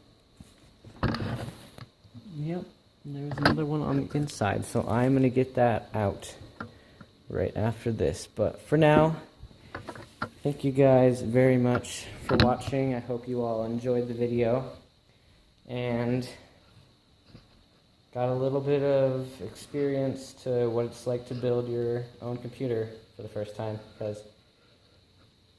Yep, there's another one on the inside, so I'm going to get that out right after this. But for now, thank you guys very much for watching. I hope you all enjoyed the video and got a little bit of experience to what it's like to build your own computer for the first time, because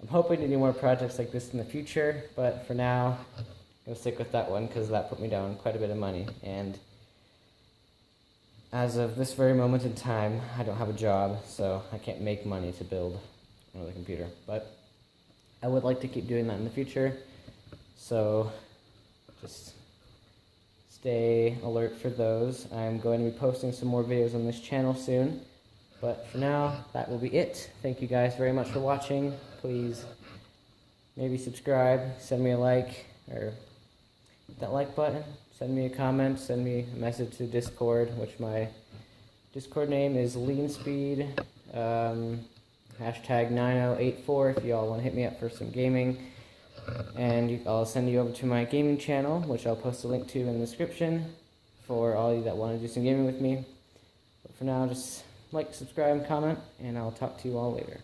I'm hoping to do more projects like this in the future, but for now, I'm going to stick with that one because that put me down quite a bit of money. And as of this very moment in time, I don't have a job, so I can't make money to build another computer. But I would like to keep doing that in the future, so just stay alert for those. I'm going to be posting some more videos on this channel soon. But for now, that will be it. Thank you guys very much for watching. Please maybe subscribe, send me a like, or hit that like button, send me a comment, send me a message to Discord, which my Discord name is LeanSpeed, hashtag 9084 if you all want to hit me up for some gaming. And I'll send you over to my gaming channel, which I'll post a link to in the description for all of you that want to do some gaming with me. But for now, just like, subscribe, and comment, and I'll talk to you all later.